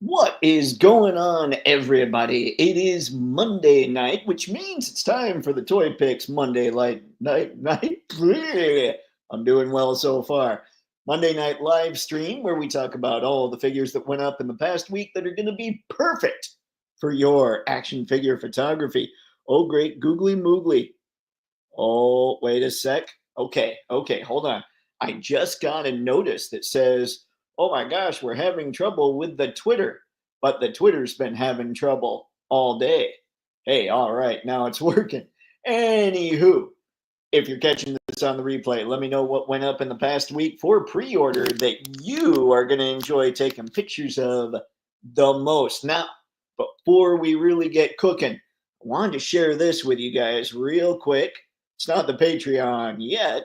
What is going on, everybody? It is Monday night, which means it's time for the Toy Picks Monday night. I'm doing well so far. Monday night live stream where we talk about all the figures that went up in the past week that are going to be perfect for your action figure photography. Oh, great googly moogly. Oh, wait a sec. Okay, hold on. I just got a notice that says, oh my gosh, we're having trouble with the Twitter, but the Twitter's been having trouble all day. Hey, all right, now it's working. Anywho, if you're catching this on the replay, let me know what went up in the past week for pre-order that you are going to enjoy taking pictures of the most. Now, before we really get cooking, I wanted to share this with you guys real quick. It's not the Patreon yet.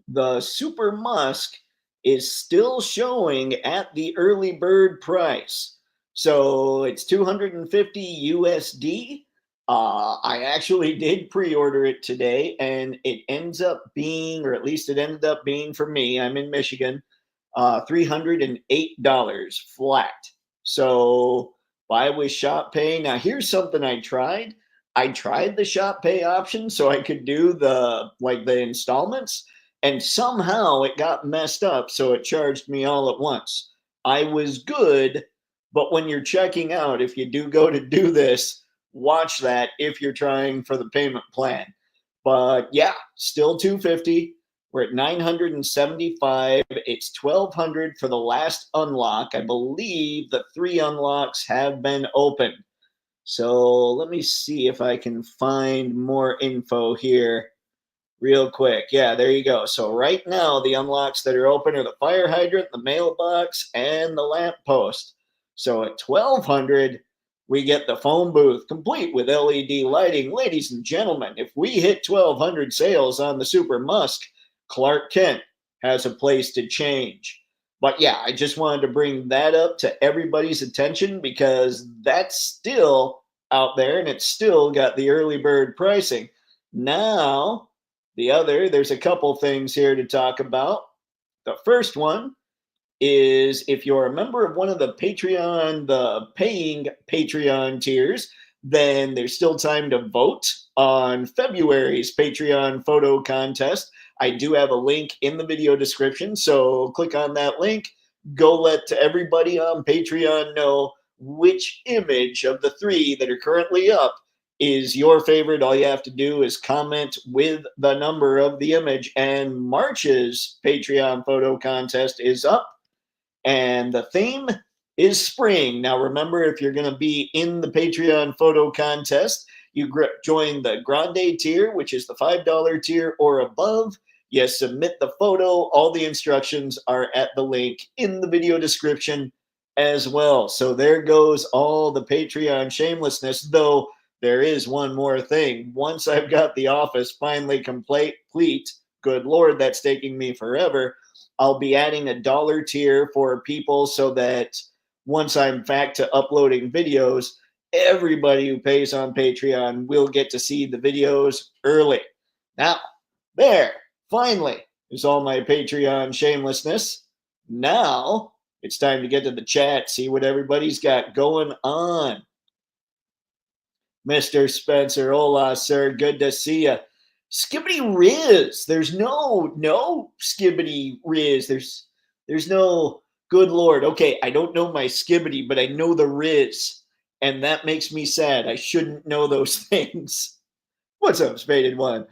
The Super Musk is still showing at the early bird price. So it's 250 USD. I actually did pre-order it today, and it ends up being, or at least it ended up being for me, I'm in Michigan, $308 flat. So buy with shop pay. Now here's something I tried. I tried the shop pay option so I could do the installments, and somehow it got messed up, so it charged me all at once. I was good, but when you're checking out, if you do go to do this, watch that if you're trying for the payment plan. But yeah, still 250. We're at 975. It's 1200 for the last unlock. I believe the 3 unlocks have been opened. So let me see if I can find more info here real quick. Yeah, there you go. So right now, the unlocks that are open are the fire hydrant, the mailbox, and the lamppost. So at 1200, we get the phone booth complete with LED lighting. Ladies and gentlemen, if we hit 1200 sales on the Super Musk, Clark Kent has a place to change. But yeah, I just wanted to bring that up to everybody's attention because that's still out there and it's still got the early bird pricing. Now, there's a couple things here to talk about. The first one is if you're a member of one of the paying Patreon tiers, then there's still time to vote on February's Patreon photo contest. I do have a link in the video description, so click on that link. Go let everybody on Patreon know which image of the 3 that are currently up is your favorite. All you have to do is comment with the number of the image, and March's Patreon photo contest is up. And the theme is spring. Now, remember, if you're going to be in the Patreon photo contest, you join the Grande tier, which is the $5 tier or above. You submit the photo. All the instructions are at the link in the video description as well. So there goes all the Patreon shamelessness, though there is one more thing. Once I've got the office finally complete, good Lord, that's taking me forever, I'll be adding a $1 tier for people so that once I'm back to uploading videos, everybody who pays on Patreon will get to see the videos early. Now, there, finally, is all my Patreon shamelessness. Now, it's time to get to the chat, see what everybody's got going on. Mr. Spencer, hola, sir, good to see you. Skibbity Riz. There's no Skibbity Riz. There's no, good Lord. Okay, I don't know my Skibbity, but I know the Riz. And that makes me sad. I shouldn't know those things. What's up, Spaded One?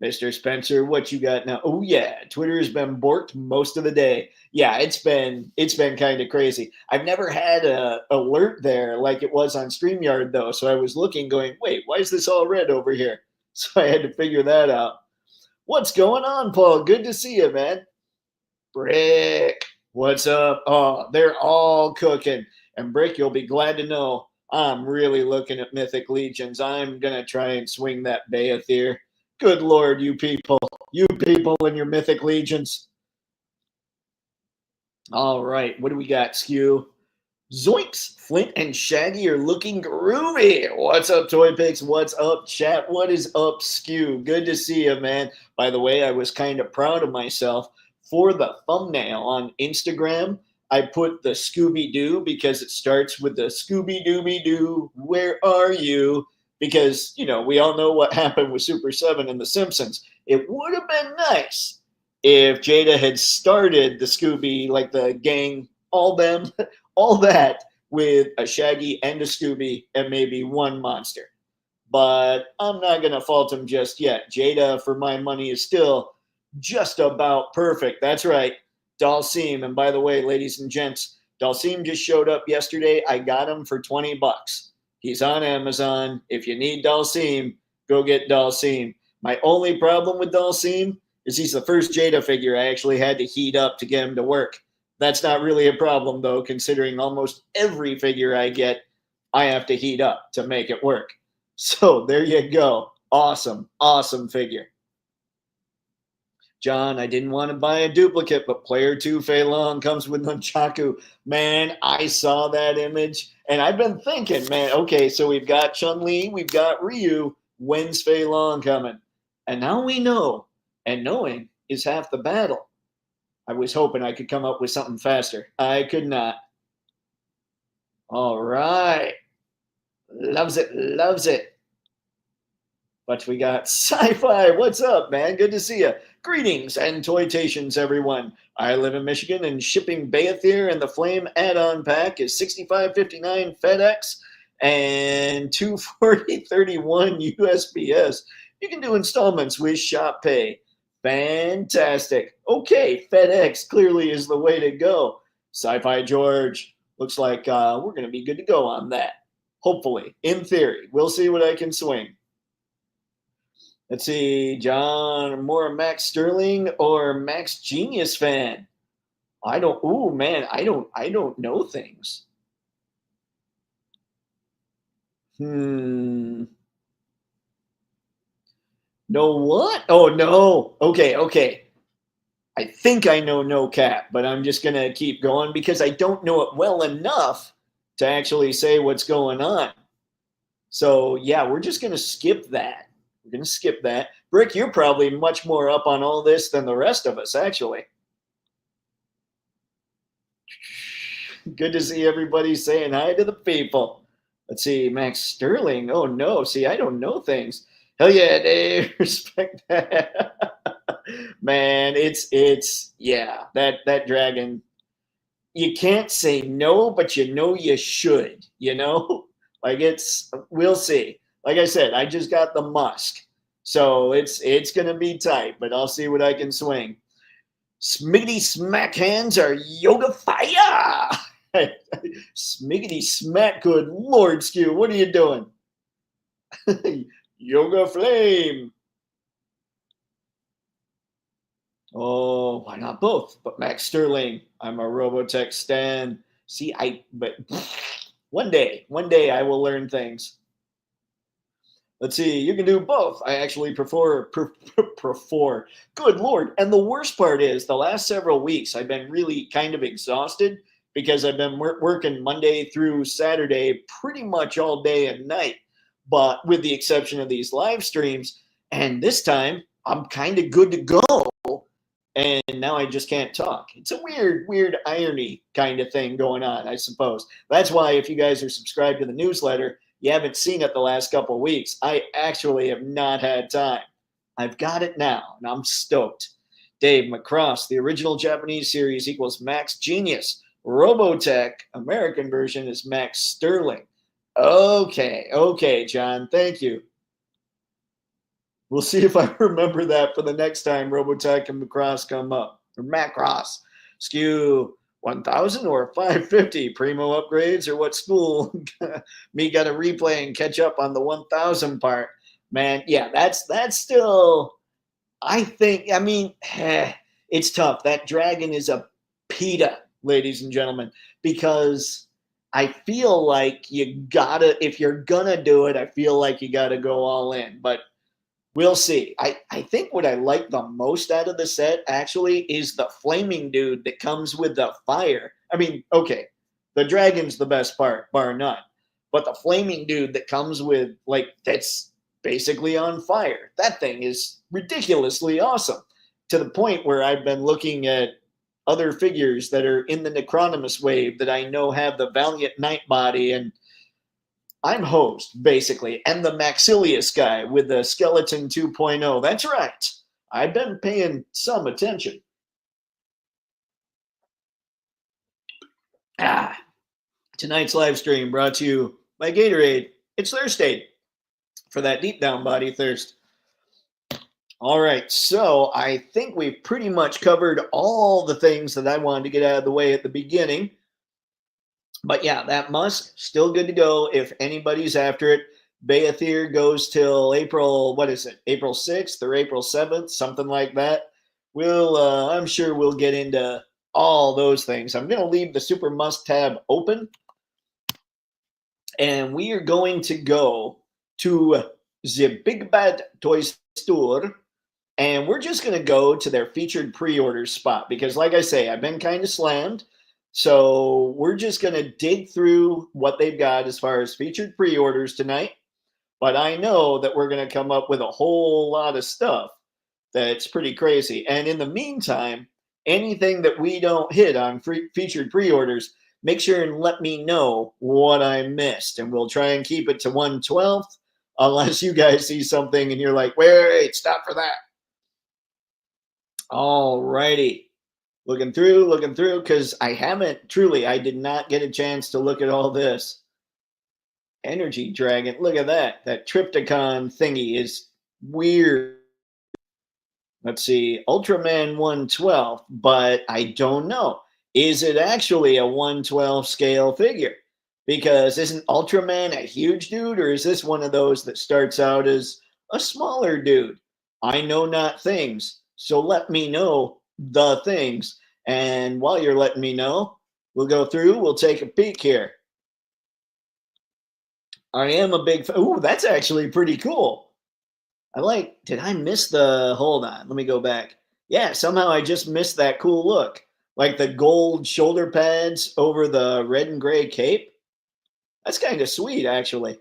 Mr. Spencer, what you got now? Oh yeah, Twitter has been borked most of the day. Yeah, it's been kind of crazy. I've never had a alert there like it was on StreamYard though. So I was looking, going, wait, why is this all red over here? So I had to figure that out. What's going on, Paul? Good to see you, man. Brick, what's up? Oh, they're all cooking. And Brick, you'll be glad to know I'm really looking at Mythic Legions. I'm gonna try and swing that Baethir. Good Lord, you people and your Mythic Legions. All right, what do we got, Skew? Zoinks, Flint and Shaggy are looking groovy. What's up, Toy Picks? What's up, chat? What is up, Skew? Good to see you, man. By the way, I was kind of proud of myself for the thumbnail on Instagram. I put the Scooby-Doo because it starts with the Scooby-Dooby-Doo, where are you? Because, we all know what happened with Super 7 and The Simpsons. It would have been nice if Jada had started the Scooby, like the gang, all them, all that, with a Shaggy and a Scooby and maybe one monster. But I'm not going to fault him just yet. Jada, for my money, is still just about perfect. That's right. Dalsim. And by the way, ladies and gents, Dalsim just showed up yesterday. I got him for $20. He's on Amazon. If you need Dalsim, go get Dalsim. My only problem with Dalsim is he's the first Jada figure I actually had to heat up to get him to work. That's not really a problem, though, considering almost every figure I get, I have to heat up to make it work. So there you go. Awesome, awesome figure. John, I didn't want to buy a duplicate, but Player 2 Fei Long comes with Nunchaku. Man, I saw that image, and I've been thinking, man, okay, so we've got Chun-Li, we've got Ryu. When's Fei Long coming? And now we know, and knowing is half the battle. I was hoping I could come up with something faster. I could not. All right. Loves it, loves it. But we got Sci-Fi. What's up, man? Good to see you. Greetings and toytations, everyone. I live in Michigan, and shipping Bayathir and the Flame add-on pack is $65.59 FedEx and $240.31 USPS. You can do installments with Shop Pay. Fantastic. Okay, FedEx clearly is the way to go. Sci-Fi George, looks like we're going to be good to go on that. Hopefully, in theory. We'll see what I can swing. Let's see, John, more Max Sterling or Max Genius fan? I don't know things. No what? Oh, no. Okay. I think I know No Cap, but I'm just going to keep going because I don't know it well enough to actually say what's going on. So, yeah, we're just going to skip that. We're going to skip that. Brick, you're probably much more up on all this than the rest of us, actually. Good to see everybody saying hi to the people. Let's see, Max Sterling. Oh, no. See, I don't know things. Hell yeah, Dave. Respect that. Man, yeah, that dragon. You can't say no, but you should, Like we'll see. Like I said, I just got the Musk. So it's going to be tight, but I'll see what I can swing. Smiggity smack hands are yoga fire. Smiggity smack, good Lord, Skew, what are you doing? Yoga flame. Oh, why not both? But Max Sterling, I'm a Robotech stan. See, but one day I will learn things. Let's see, you can do both. I actually prefer. Good Lord. And the worst part is the last several weeks I've been really kind of exhausted because I've been working Monday through Saturday pretty much all day and night, but with the exception of these live streams. And this time I'm kind of good to go. And now I just can't talk. It's a weird irony kind of thing going on, I suppose. That's why if you guys are subscribed to the newsletter, you haven't seen it the last couple of weeks. I actually have not had time. I've got it now, and I'm stoked. Dave McCross, the original Japanese series equals Max Genius. Robotech, American version, is Max Sterling. Okay, John, thank you. We'll see if I remember that for the next time Robotech and Macross come up. Or Macross. Skew 1,000 or 550 primo upgrades or what school? Me got to replay and catch up on the 1,000 part. Man, yeah, that's still, I think, it's tough. That dragon is a PETA, ladies and gentlemen, because I feel like if you're gonna do it, I feel like you gotta go all in. But we'll see. I think what I like the most out of the set actually is the flaming dude that comes with the fire. Okay, the dragon's the best part, bar none. But the flaming dude that comes with, that's basically on fire. That thing is ridiculously awesome. To the point where I've been looking at other figures that are in the Necronymous wave that I know have the Valiant Knight body, and I'm host, basically, and the Maxilius guy with the Skeleton 2.0. That's right. I've been paying some attention. Ah, tonight's live stream brought to you by Gatorade. It's Thursday for that deep down body thirst. All right, so I think we've pretty much covered all the things that I wanted to get out of the way at the beginning. But yeah, that Musk, still good to go if anybody's after it. Beathir goes till April, what is it, April 6th or April 7th, something like that. I'm sure we'll get into all those things. I'm going to leave the Super Musk tab open, and we are going to go to the Big Bad Toy Store, and we're just going to go to their featured pre-order spot because, like I say, I've been kind of slammed. So we're just going to dig through what they've got as far as featured pre-orders tonight. But I know that we're going to come up with a whole lot of stuff that's pretty crazy. And in the meantime, anything that we don't hit on featured pre-orders, make sure and let me know what I missed. And we'll try and keep it to 1/12, unless you guys see something and you're like, wait, stop for that. All righty. Looking through, because I did not get a chance to look at all this. Energy Dragon, look at that. That Triptychon thingy is weird. Let's see, Ultraman 1/12, but I don't know. Is it actually a 1/12 scale figure? Because isn't Ultraman a huge dude, or is this one of those that starts out as a smaller dude? I know not things, so let me know the things. And while you're letting me know, we'll go through, we'll take a peek here. I am a big fan. Ooh, that's actually pretty cool. Did I miss hold on, let me go back. Yeah, somehow I just missed that cool look. Like the gold shoulder pads over the red and gray cape. That's kind of sweet, actually.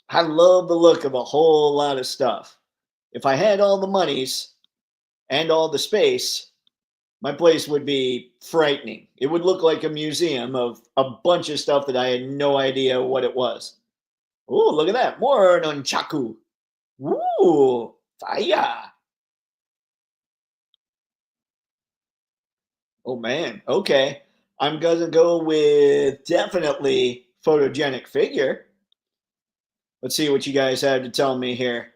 I love the look of a whole lot of stuff. If I had all the monies and all the space, my place would be frightening. It would look like a museum of a bunch of stuff that I had no idea what it was. Oh, look at that. More nunchaku. Ooh, fire. Oh, man. Okay. I'm going to go with definitely photogenic figure. Let's see what you guys have to tell me here.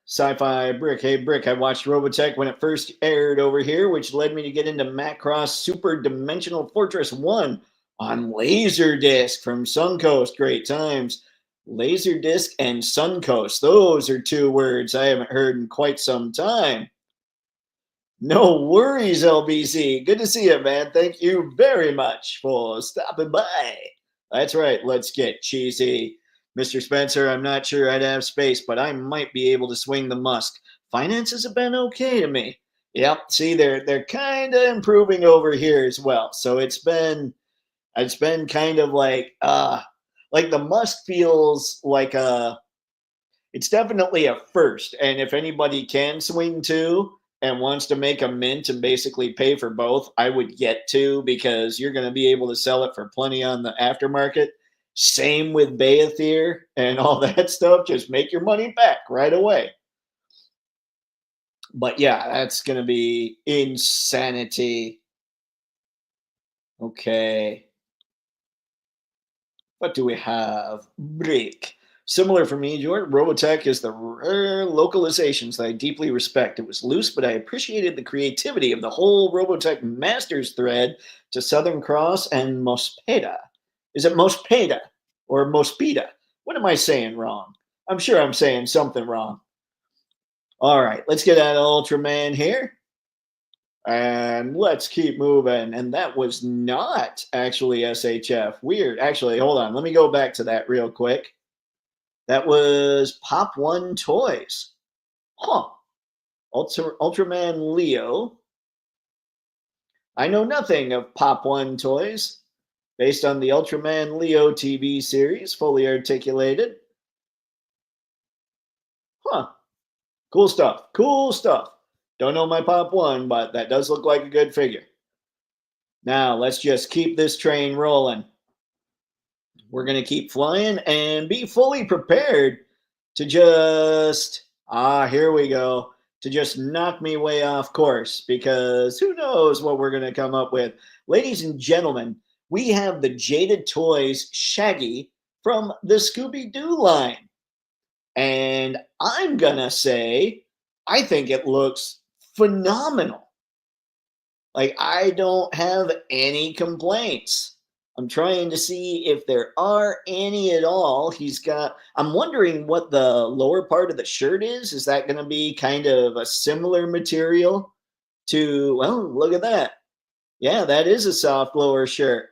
Sci-Fi Brick. Hey, Brick, I watched Robotech when it first aired over here, which led me to get into Macross Super Dimensional Fortress 1 on Laserdisc from Suncoast. Great times. Laserdisc and Suncoast. Those are two words I haven't heard in quite some time. No worries, LBC. Good to see you, man. Thank you very much for stopping by. That's right. Let's get cheesy. Mr. Spencer, I'm not sure I'd have space, but I might be able to swing the Musk. Finances have been okay to me. Yep. See, they're kind of improving over here as well. So it's been kind of like the Musk feels like it's definitely a first. And if anybody can swing two and wants to make a mint and basically pay for both, I would get two because you're going to be able to sell it for plenty on the aftermarket. Same with Beathir and all that stuff. Just make your money back right away. But yeah, that's going to be insanity. Okay. What do we have? Break. Similar for me, George. Robotech is the rare localizations that I deeply respect. It was loose, but I appreciated the creativity of the whole Robotech Masters thread to Southern Cross and Mospeda. Is it Mospeda or Mospeda? What am I saying wrong? I'm sure I'm saying something wrong. All right, let's get out of Ultraman here. And let's keep moving. And that was not actually SHF. Weird. Actually, hold on. Let me go back to that real quick. That was Pop One Toys. Huh. Ultraman Leo. I know nothing of Pop One Toys. Based on the Ultraman Leo TV series, fully articulated. Huh. Cool stuff. Cool stuff. Don't know my Pop 1, but that does look like a good figure. Now, let's just keep this train rolling. We're going to keep flying and be fully prepared to just, here we go, to just knock me way off course because who knows what we're going to come up with. Ladies and gentlemen, we have the Jada Toys Shaggy from the Scooby Doo line. And I'm going to say, I think it looks phenomenal. Like, I don't have any complaints. I'm trying to see if there are any at all. I'm wondering what the lower part of the shirt is. Is that going to be kind of a similar material to, well, look at that. Yeah, that is a soft lower shirt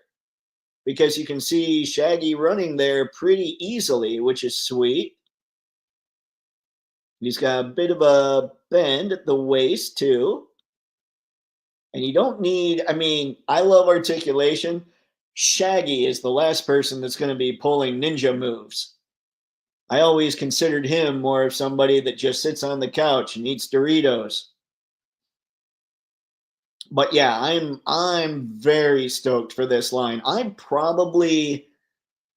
because you can see Shaggy running there pretty easily, which is sweet. He's got a bit of a bend at the waist too. And you don't need, I mean, I love articulation. Shaggy is the last person that's going to be pulling ninja moves. I always considered him more of somebody that just sits on the couch and eats Doritos. But yeah, I'm very stoked for this line. I'm probably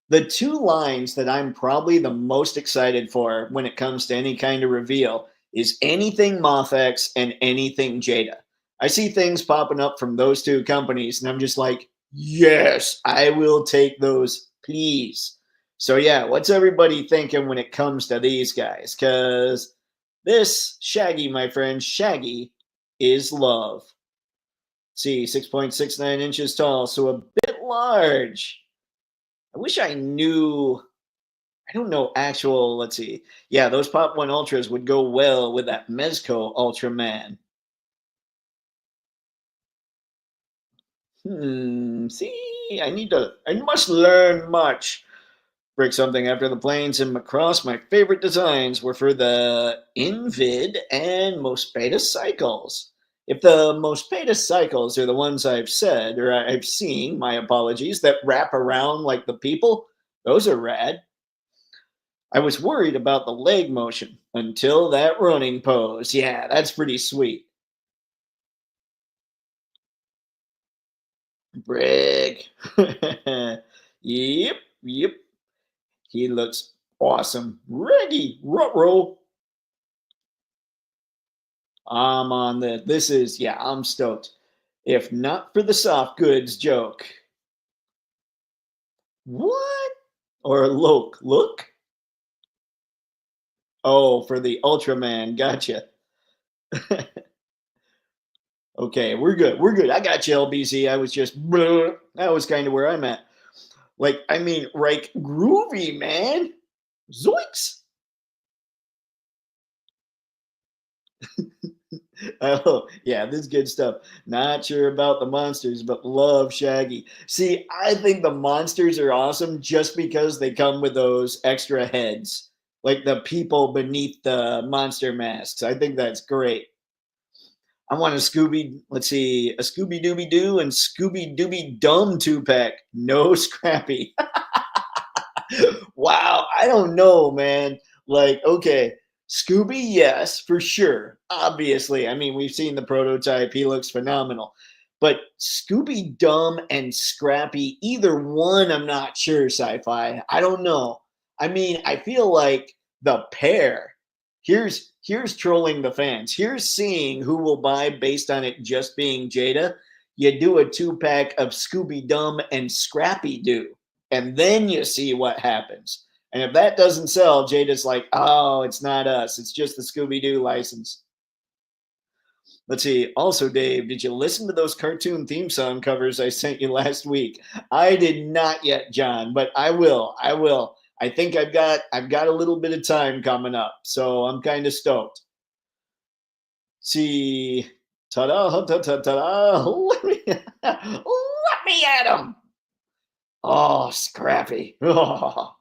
the two lines that I'm probably the most excited for when it comes to any kind of reveal is anything MothX and anything Jada. I see things popping up from those two companies, and I'm just like, yes, I will take those, please. So yeah, what's everybody thinking when it comes to these guys? Because this Shaggy, my friend, Shaggy is love. See, 6.69 inches tall, so a bit large. I wish I knew. I don't know actual. Let's see. Yeah, those Pop 1 Ultras would go well with that Mezco Ultraman. See, I must learn much. Break something after the planes in Macross. My favorite designs were for the Invid and Mospeda cycles. If the Mospeda cycles are the ones I've said or I've seen, my apologies, that wrap around like the people, those are rad. I was worried about the leg motion until that running pose. Yeah, that's pretty sweet. Brig. Yep, yep. He looks awesome. Reggie, ruh-roh. I'm on the. This is, yeah, I'm stoked. If not for the soft goods joke. What? Or look? Oh, for the Ultraman. Gotcha. Okay, we're good. We're good. I got you, LBZ. I was just, that was kind of where I'm at. Like, I mean, like, groovy, man. Zoinks. Oh, yeah, this is good stuff. Not sure about the monsters, but love Shaggy. See, I think the monsters are awesome just because they come with those extra heads, like the people beneath the monster masks. I think that's great. I want a let's see, a Scooby Dooby Doo and Scooby Dooby Dumb 2-pack. No Scrappy. Wow, I don't know, man. Like, okay, Scooby, yes, for sure. Obviously, I mean, we've seen the prototype. He looks phenomenal. But Scooby Dumb and Scrappy, either one, I'm not sure, sci-fi. I don't know. I mean, I feel like the pair. Here's trolling the fans. Here's seeing who will buy based on it just being Jada. You do a 2-pack of Scooby Dumb and Scrappy Doo, and then you see what happens. And if that doesn't sell, Jada's like, oh, it's not us. It's just the Scooby Doo license. Let's see. Also, Dave, did you listen to those cartoon theme song covers I sent you last week? I did not yet, John, but I will. I will. I think I've got a little bit of time coming up, so I'm kind of stoked. See, ta-da, ta-da, let me, let me at him. Oh, Scrappy. Oh.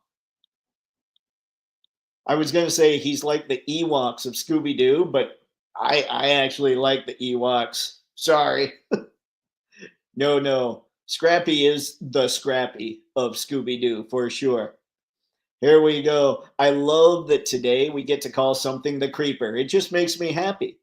I was going to say he's like the Ewoks of Scooby Doo, but I actually like the Ewoks. Sorry. No. Scrappy is the Scrappy of Scooby Doo for sure. Here we go. I love that today we get to call something the creeper. It just makes me happy.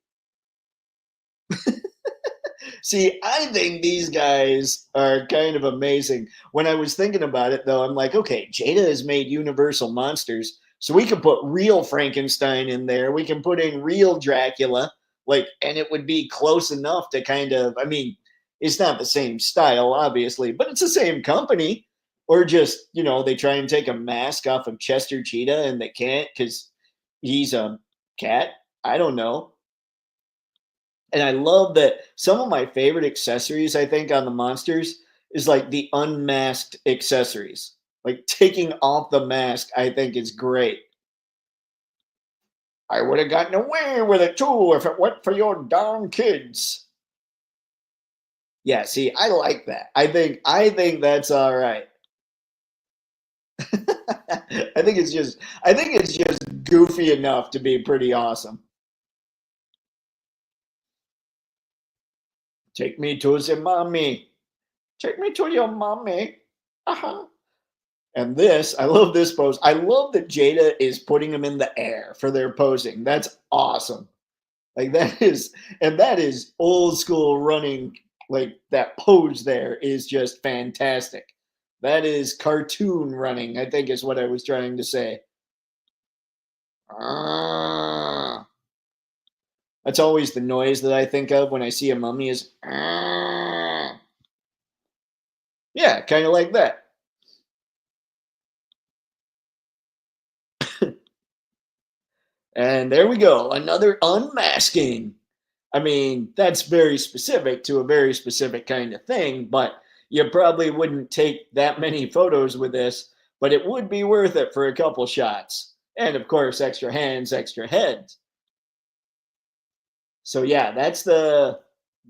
See, I think these guys are kind of amazing. When I was thinking about it, though, I'm like, okay, Jada has made Universal monsters, so we could put real Frankenstein in there. We can put in real Dracula, like, and it would be close enough to kind of. I mean, it's not the same style, obviously, but it's the same company. Or just they try and take a mask off of Chester Cheetah and they can't because he's a cat. I don't know. And I love that some of my favorite accessories, I think, on the monsters is like the unmasked accessories. Like taking off the mask, I think is great. I would have gotten away with it too if it weren't for your darn kids. Yeah, see, I like that. I think that's all right. I think it's just goofy enough to be pretty awesome. Take me to the mommy. Take me to your mommy. Uh-huh. And this, I love this pose. I love that Jada is putting them in the air for their posing. That's awesome. Like that is old school running. Like that pose there is just fantastic. That is cartoon running, I think is what I was trying to say. Ah. That's always the noise that I think of when I see a mummy is ah. Yeah, kind of like that. And there we go, another unmasking. I mean, that's very specific to a very specific kind of thing, but you probably wouldn't take that many photos with this, but it would be worth it for a couple shots. And of course, extra hands, extra heads. So yeah, that's the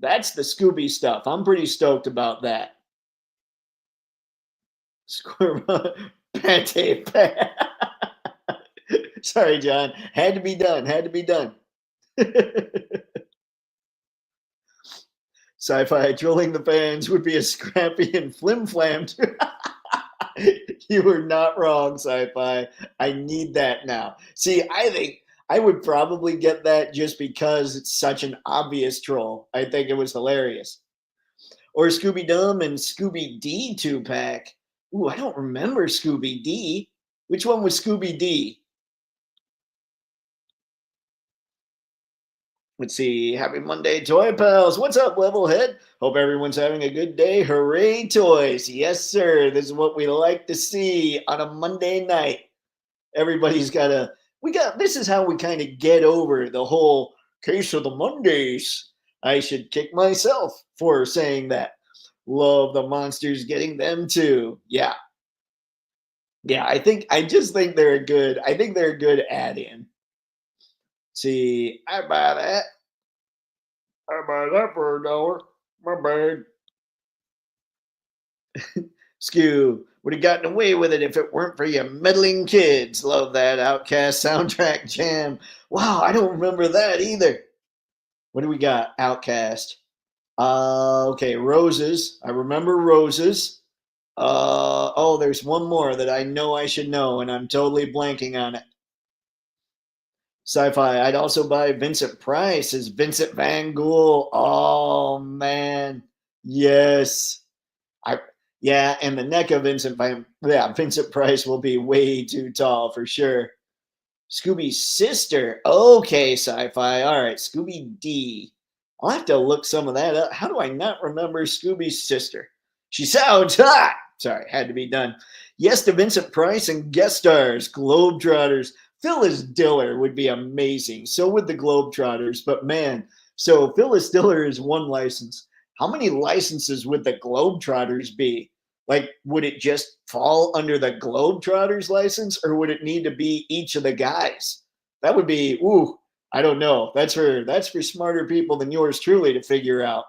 Scooby stuff. I'm pretty stoked about that. Squirm pate. Sorry, John. Had to be done. Had to be done. Sci-fi trolling the fans would be a scrappy and flim-flammed. You were not wrong, sci-fi. I need that now. See, I think I would probably get that just because it's such an obvious troll. I think it was hilarious. Or Scooby Dum and Scooby D 2-pack. Ooh, I don't remember Scooby D. Which one was Scooby D? Let's see. Happy Monday, Toy Pals. What's up, Levelhead? Hope everyone's having a good day. Hooray, toys. Yes, sir. This is what we like to see on a Monday night. Everybody's this is how we kind of get over the whole case of the Mondays. I should kick myself for saying that. Love the monsters getting them too. Yeah. Yeah, I think they're a good add-in. See, I buy that. I buy that for $1. My bad. Skew would have gotten away with it if it weren't for you meddling kids. Love that Outcast soundtrack jam. Wow, I don't remember that either. What do we got? Outcast. Okay, Roses. I remember Roses. Oh, there's one more that I know I should know, and I'm totally blanking on it. Sci-fi. I'd also buy Vincent Price as Vincent Van Gogh. Oh man, yes. I Yeah, and the neck of Vincent Price will be way too tall for sure. Scooby's sister. Okay, sci-fi. All right, Scooby D. I'll have to look some of that up. How do I not remember Scooby's sister? She sounds hot. Sorry, had to be done. Yes to Vincent Price and guest stars, Globetrotters. Phyllis Diller would be amazing. So would the Globetrotters. But man, so Phyllis Diller is one license. How many licenses would the Globetrotters be? Like, would it just fall under the Globetrotters license or would it need to be each of the guys? That would be, ooh, I don't know. That's for smarter people than yours truly to figure out.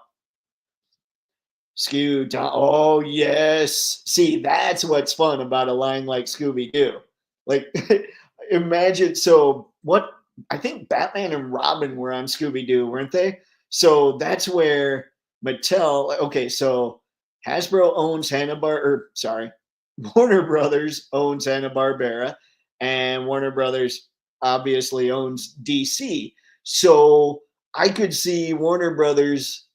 Oh, yes. See, that's what's fun about a line like Scooby Doo. Like, imagine. So, what I think Batman and Robin were on Scooby Doo, weren't they? So, that's where Mattel, okay, so Hasbro owns Hanna-Bar, or sorry, Warner Brothers owns Hanna-Barbera, and Warner Brothers obviously owns DC. So I could see Warner Brothers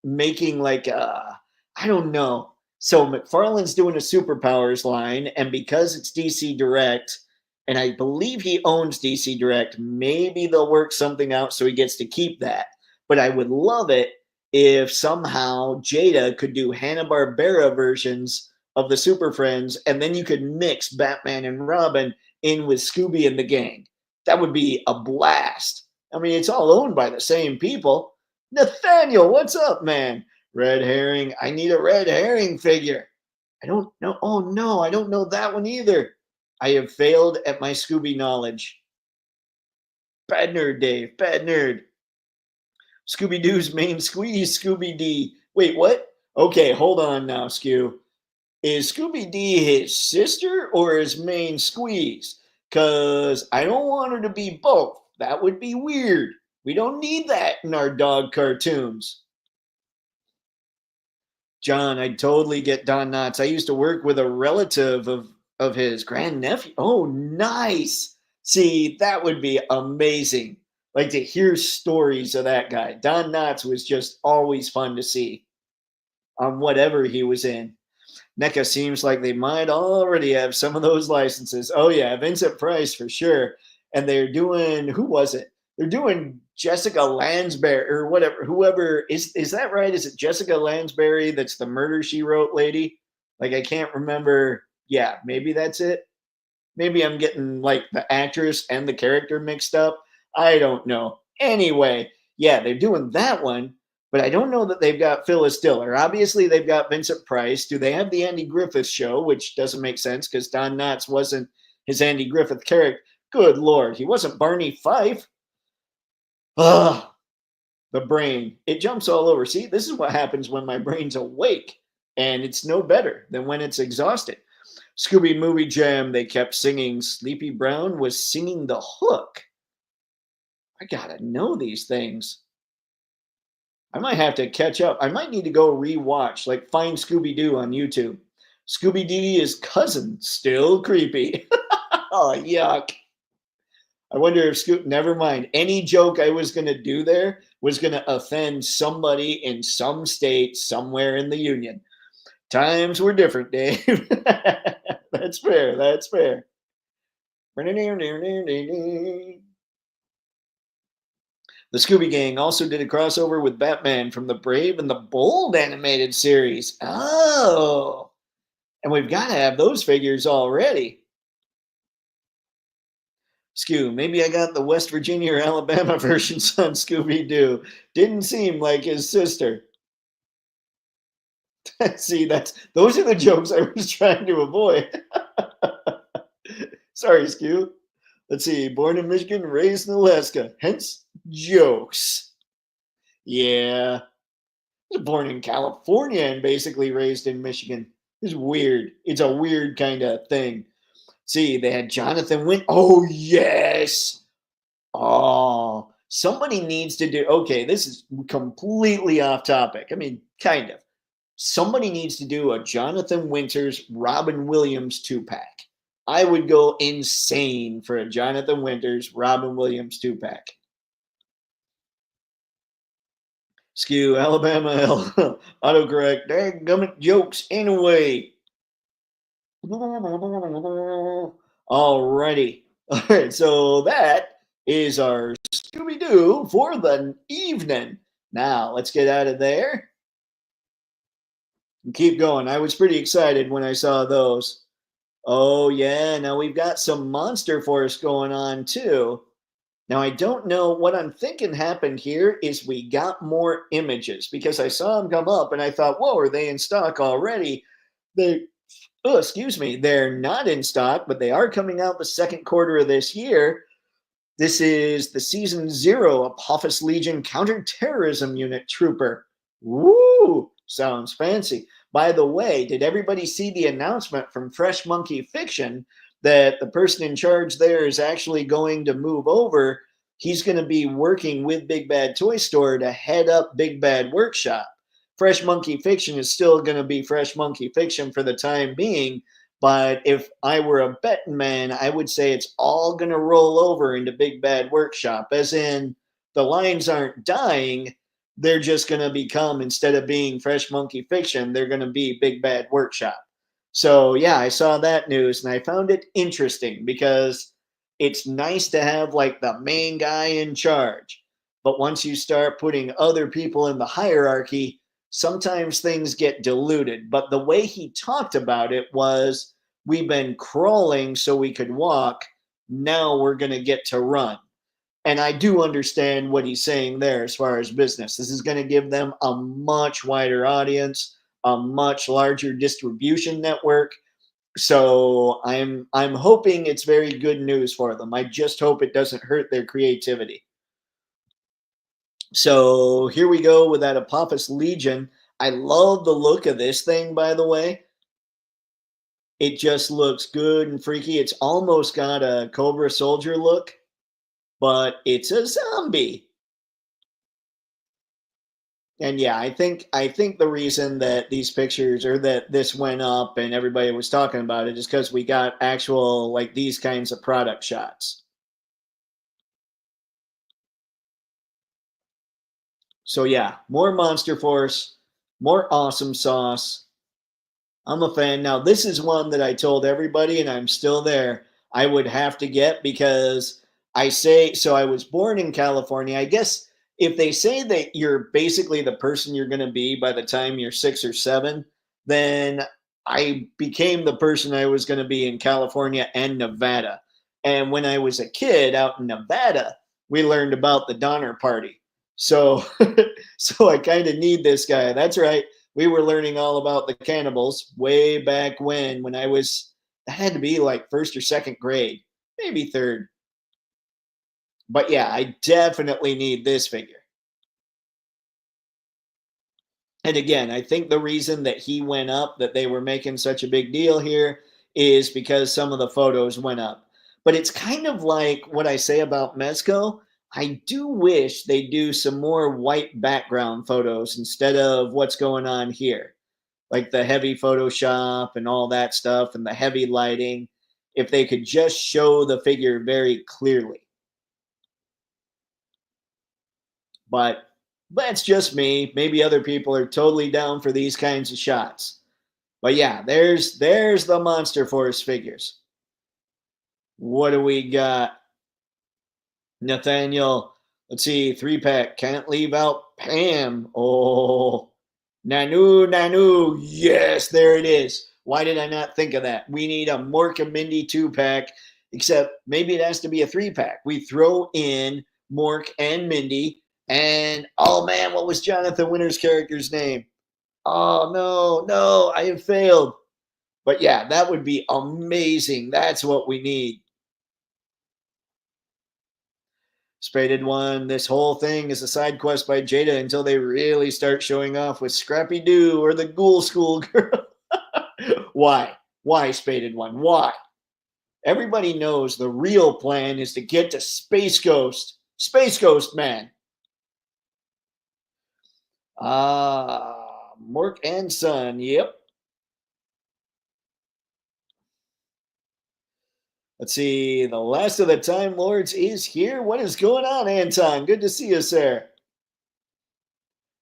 making like I don't know. So McFarlane's doing a superpowers line, and because it's DC Direct, and I believe he owns DC Direct, maybe they'll work something out so he gets to keep that. But I would love it if somehow Jada could do Hanna-Barbera versions of the Super Friends, and then you could mix Batman and Robin in with Scooby and the gang. That would be a blast. I mean, it's all owned by the same people. Nathaniel, what's up, man? Red herring. I need a red herring figure. I don't know. Oh, no, I don't know that one either. I have failed at my Scooby knowledge. Bad nerd, Dave. Bad nerd. Scooby Doo's main squeeze, Scooby D. Wait, what? Okay, hold on now, Skew. Is Scooby D his sister or his main squeeze? Because I don't want her to be both. That would be weird. We don't need that in our dog cartoons. John, I'd totally get Don Knotts. I used to work with a relative of his grandnephew. Oh, nice. See, that would be amazing. Like to hear stories of that guy. Don Knotts was just always fun to see on whatever he was in. NECA seems like they might already have some of those licenses. Oh, yeah, Vincent Price for sure. And they're doing, who was it? They're doing Jessica Lansbury or whatever, whoever. Is that right? Is it Jessica Lansbury that's the Murder, She Wrote lady? Like, I can't remember. Yeah, maybe that's it. Maybe I'm getting like the actress and the character mixed up. I don't know. Anyway, yeah, they're doing that one. But I don't know that they've got Phyllis Diller. Obviously, they've got Vincent Price. Do they have the Andy Griffith show, which doesn't make sense because Don Knotts wasn't his Andy Griffith character. Good Lord, he wasn't Barney Fife. Ugh, the brain. It jumps all over. See, this is what happens when my brain's awake, and it's no better than when it's exhausted. Scooby Movie Jam, they kept singing. Sleepy Brown was singing the hook. I gotta know these things. I might have to catch up. I might need to go rewatch, like find Scooby Doo on YouTube. Scooby Doo is cousin, still creepy. Oh, yuck. I wonder if never mind. Any joke I was going to do there was going to offend somebody in some state somewhere in the Union. Times were different, Dave. That's fair. That's fair. The Scooby Gang also did a crossover with Batman from the Brave and the Bold animated series. Oh, and we've got to have those figures already. Skew, maybe I got the West Virginia or Alabama versions on Scooby Doo. Didn't seem like his sister. See, those are the jokes I was trying to avoid. Sorry, Skew. Let's see. Born in Michigan, raised in Alaska. Hence, jokes. Yeah. I was born in California and basically raised in Michigan. It's weird. It's a weird kind of thing. See, they had Jonathan Wint. Oh, yes. Oh, somebody needs to do. Okay, this is completely off topic. I mean, kind of. Somebody needs to do a Jonathan Winters, Robin Williams 2-pack. I would go insane for a Jonathan Winters, Robin Williams 2-pack. Skew, Alabama, autocorrect, dadgummit jokes anyway. Alrighty. All right, so that is our Scooby-Doo for the evening. Now, let's get out of there and keep going. I was pretty excited when I saw those. Oh, yeah. Now we've got some Monster Force going on, too. Now, I don't know what I'm thinking happened here is we got more images because I saw them come up and I thought, whoa, are they in stock already? Excuse me, they're not in stock, but they are coming out the second quarter of this year. This is the Season 0 Apophis Legion Counterterrorism Unit Trooper. Woo! Sounds fancy. By the way, did everybody see the announcement from Fresh Monkey Fiction that the person in charge there is actually going to move over? He's going to be working with Big Bad Toy Store to head up Big Bad Workshop. Fresh Monkey Fiction is still going to be Fresh Monkey Fiction for the time being, But if I were a betting man, I would say it's all going to roll over into Big Bad Workshop, as in the lines aren't dying. They're just going to become, instead of being Fresh Monkey Fiction, they're going to be Big Bad Workshop. So, yeah, I saw that news and I found it interesting because it's nice to have like the main guy in charge. But once you start putting other people in the hierarchy, sometimes things get diluted. But the way he talked about it was, we've been crawling so we could walk. Now we're going to get to run. And I do understand what he's saying there as far as business. This is going to give them a much wider audience, a much larger distribution network. So I'm hoping it's very good news for them. I just hope it doesn't hurt their creativity. So here we go with that Apophis Legion. I love the look of this thing, by the way. It just looks good and freaky. It's almost got a Cobra Soldier look, but it's a zombie. And yeah, I think the reason that these pictures, or that this went up and everybody was talking about it, is because we got actual like these kinds of product shots. So yeah, more Monster Force, more awesome sauce. I'm a fan. Now, this is one that I told everybody, and I'm still there. I would have to get because I say so. I was born in California. I guess if they say that you're basically the person you're going to be by the time you're 6 or 7, then I became the person I was going to be in California and Nevada. And when I was a kid out in Nevada, we learned about the Donner Party. So, so I kind of need this guy. That's right, we were learning all about the cannibals way back when I was, that had to be like first or second grade, maybe third. But yeah, I definitely need this figure. And again, I think the reason that he went up, that they were making such a big deal here, is because some of the photos went up. But it's kind of like what I say about Mezco. I do wish they do some more white background photos instead of what's going on here, like the heavy Photoshop and all that stuff and the heavy lighting. If they could just show the figure very clearly. But that's just me. Maybe other people are totally down for these kinds of shots. But yeah, there's the Monster Force figures. What do we got? Nathaniel, let's see, 3-pack. Can't leave out Pam. Oh, Nanu. Yes, there it is. Why did I not think of that? We need a Mork and Mindy 2-pack, except maybe it has to be a 3-pack. We throw in Mork and Mindy, and oh man, what was Jonathan Winter's character's name? Oh no, I have failed. But yeah, that would be amazing. That's what we need. Spaded one. This whole thing is a side quest by Jada until they really start showing off with Scrappy Doo or the Ghoul School girl. Why? Why, Spaded one? Why? Everybody knows the real plan is to get to Space Ghost. Space Ghost Man. Mork and Son. Yep. Let's see. The last of the Time Lords is here. What is going on, Anton? Good to see you, sir.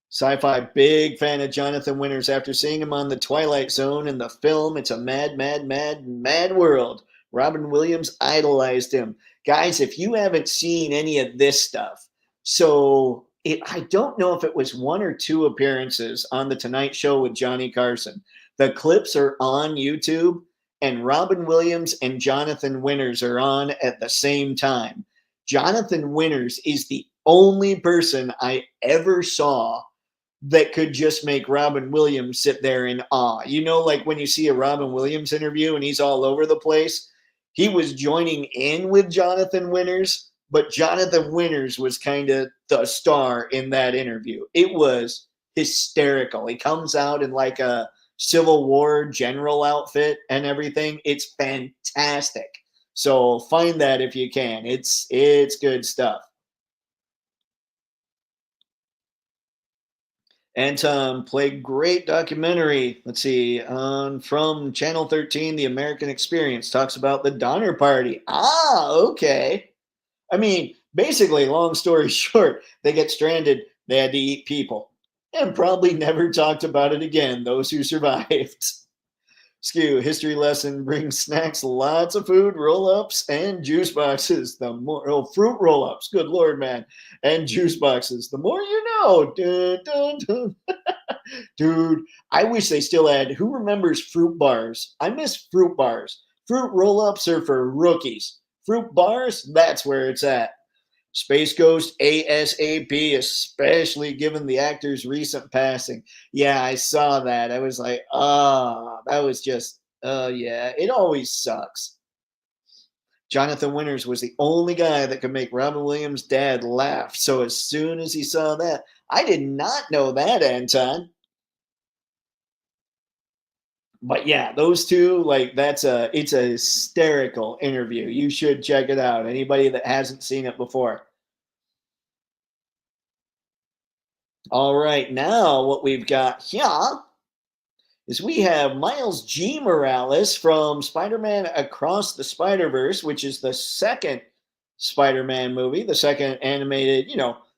Sci-fi, big fan of Jonathan Winters. After seeing him on The Twilight Zone and the film, it's a mad world. Robin Williams idolized him. Guys, if you haven't seen any of this stuff, I don't know if it was 1 or 2 appearances on The Tonight Show with Johnny Carson. The clips are on YouTube, and Robin Williams and Jonathan Winters are on at the same time. Jonathan Winters is the only person I ever saw that could just make Robin Williams sit there in awe. You know, like when you see a Robin Williams interview and he's all over the place, he was joining in with Jonathan Winters, but Jonathan Winters was kind of the star in that interview. It was hysterical. He comes out in like a Civil War general outfit and everything. It's fantastic. So find that if you can. It's good stuff. Anton played great documentary. Let's see, on from Channel 13, The American Experience talks about the Donner Party. Ah, okay. I mean, basically, long story short, they get stranded. They had to eat people, and probably never talked about it again. Those who survived. Skew history lesson brings snacks, lots of food, roll ups, and juice boxes. The more fruit roll ups, good lord, man, and juice boxes. The more you know. Dun, dun, dun. Dude, I wish they still had. Who remembers fruit bars? I miss fruit bars. Fruit roll ups are for rookies. Fruit bars, that's where it's at. Space Ghost ASAP, especially given the actor's recent passing. Yeah, I saw that. I was like, that was just, yeah, it always sucks. Jonathan Winters was the only guy that could make Robin Williams' dad laugh. So as soon as he saw that, I did not know that, Anton. But yeah, those two, like it's a hysterical interview. You should check it out. Anybody that hasn't seen it before. All right, now what we've got here is we have Miles G. Morales from Spider-Man Across the Spider-Verse, which is the second Spider-Man movie, the second animated,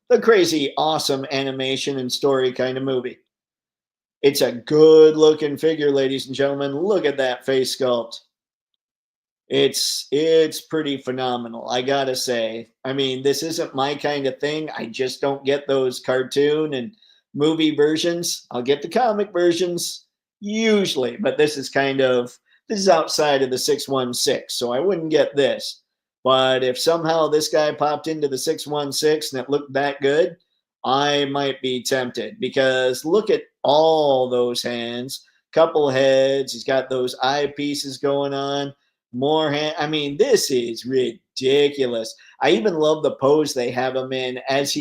the crazy awesome animation and story kind of movie. It's a good looking figure, ladies and gentlemen. Look at that face sculpt. It's pretty phenomenal, I gotta say. I mean, this isn't my kind of thing. I just don't get those cartoon and movie versions. I'll get the comic versions usually, but this is outside of the 616, so I wouldn't get this. But if somehow this guy popped into the 616 and it looked that good, I might be tempted because look at all those hands, couple heads. He's got those eye pieces going on, more hand. I mean, this is ridiculous. I even love the pose they have him in as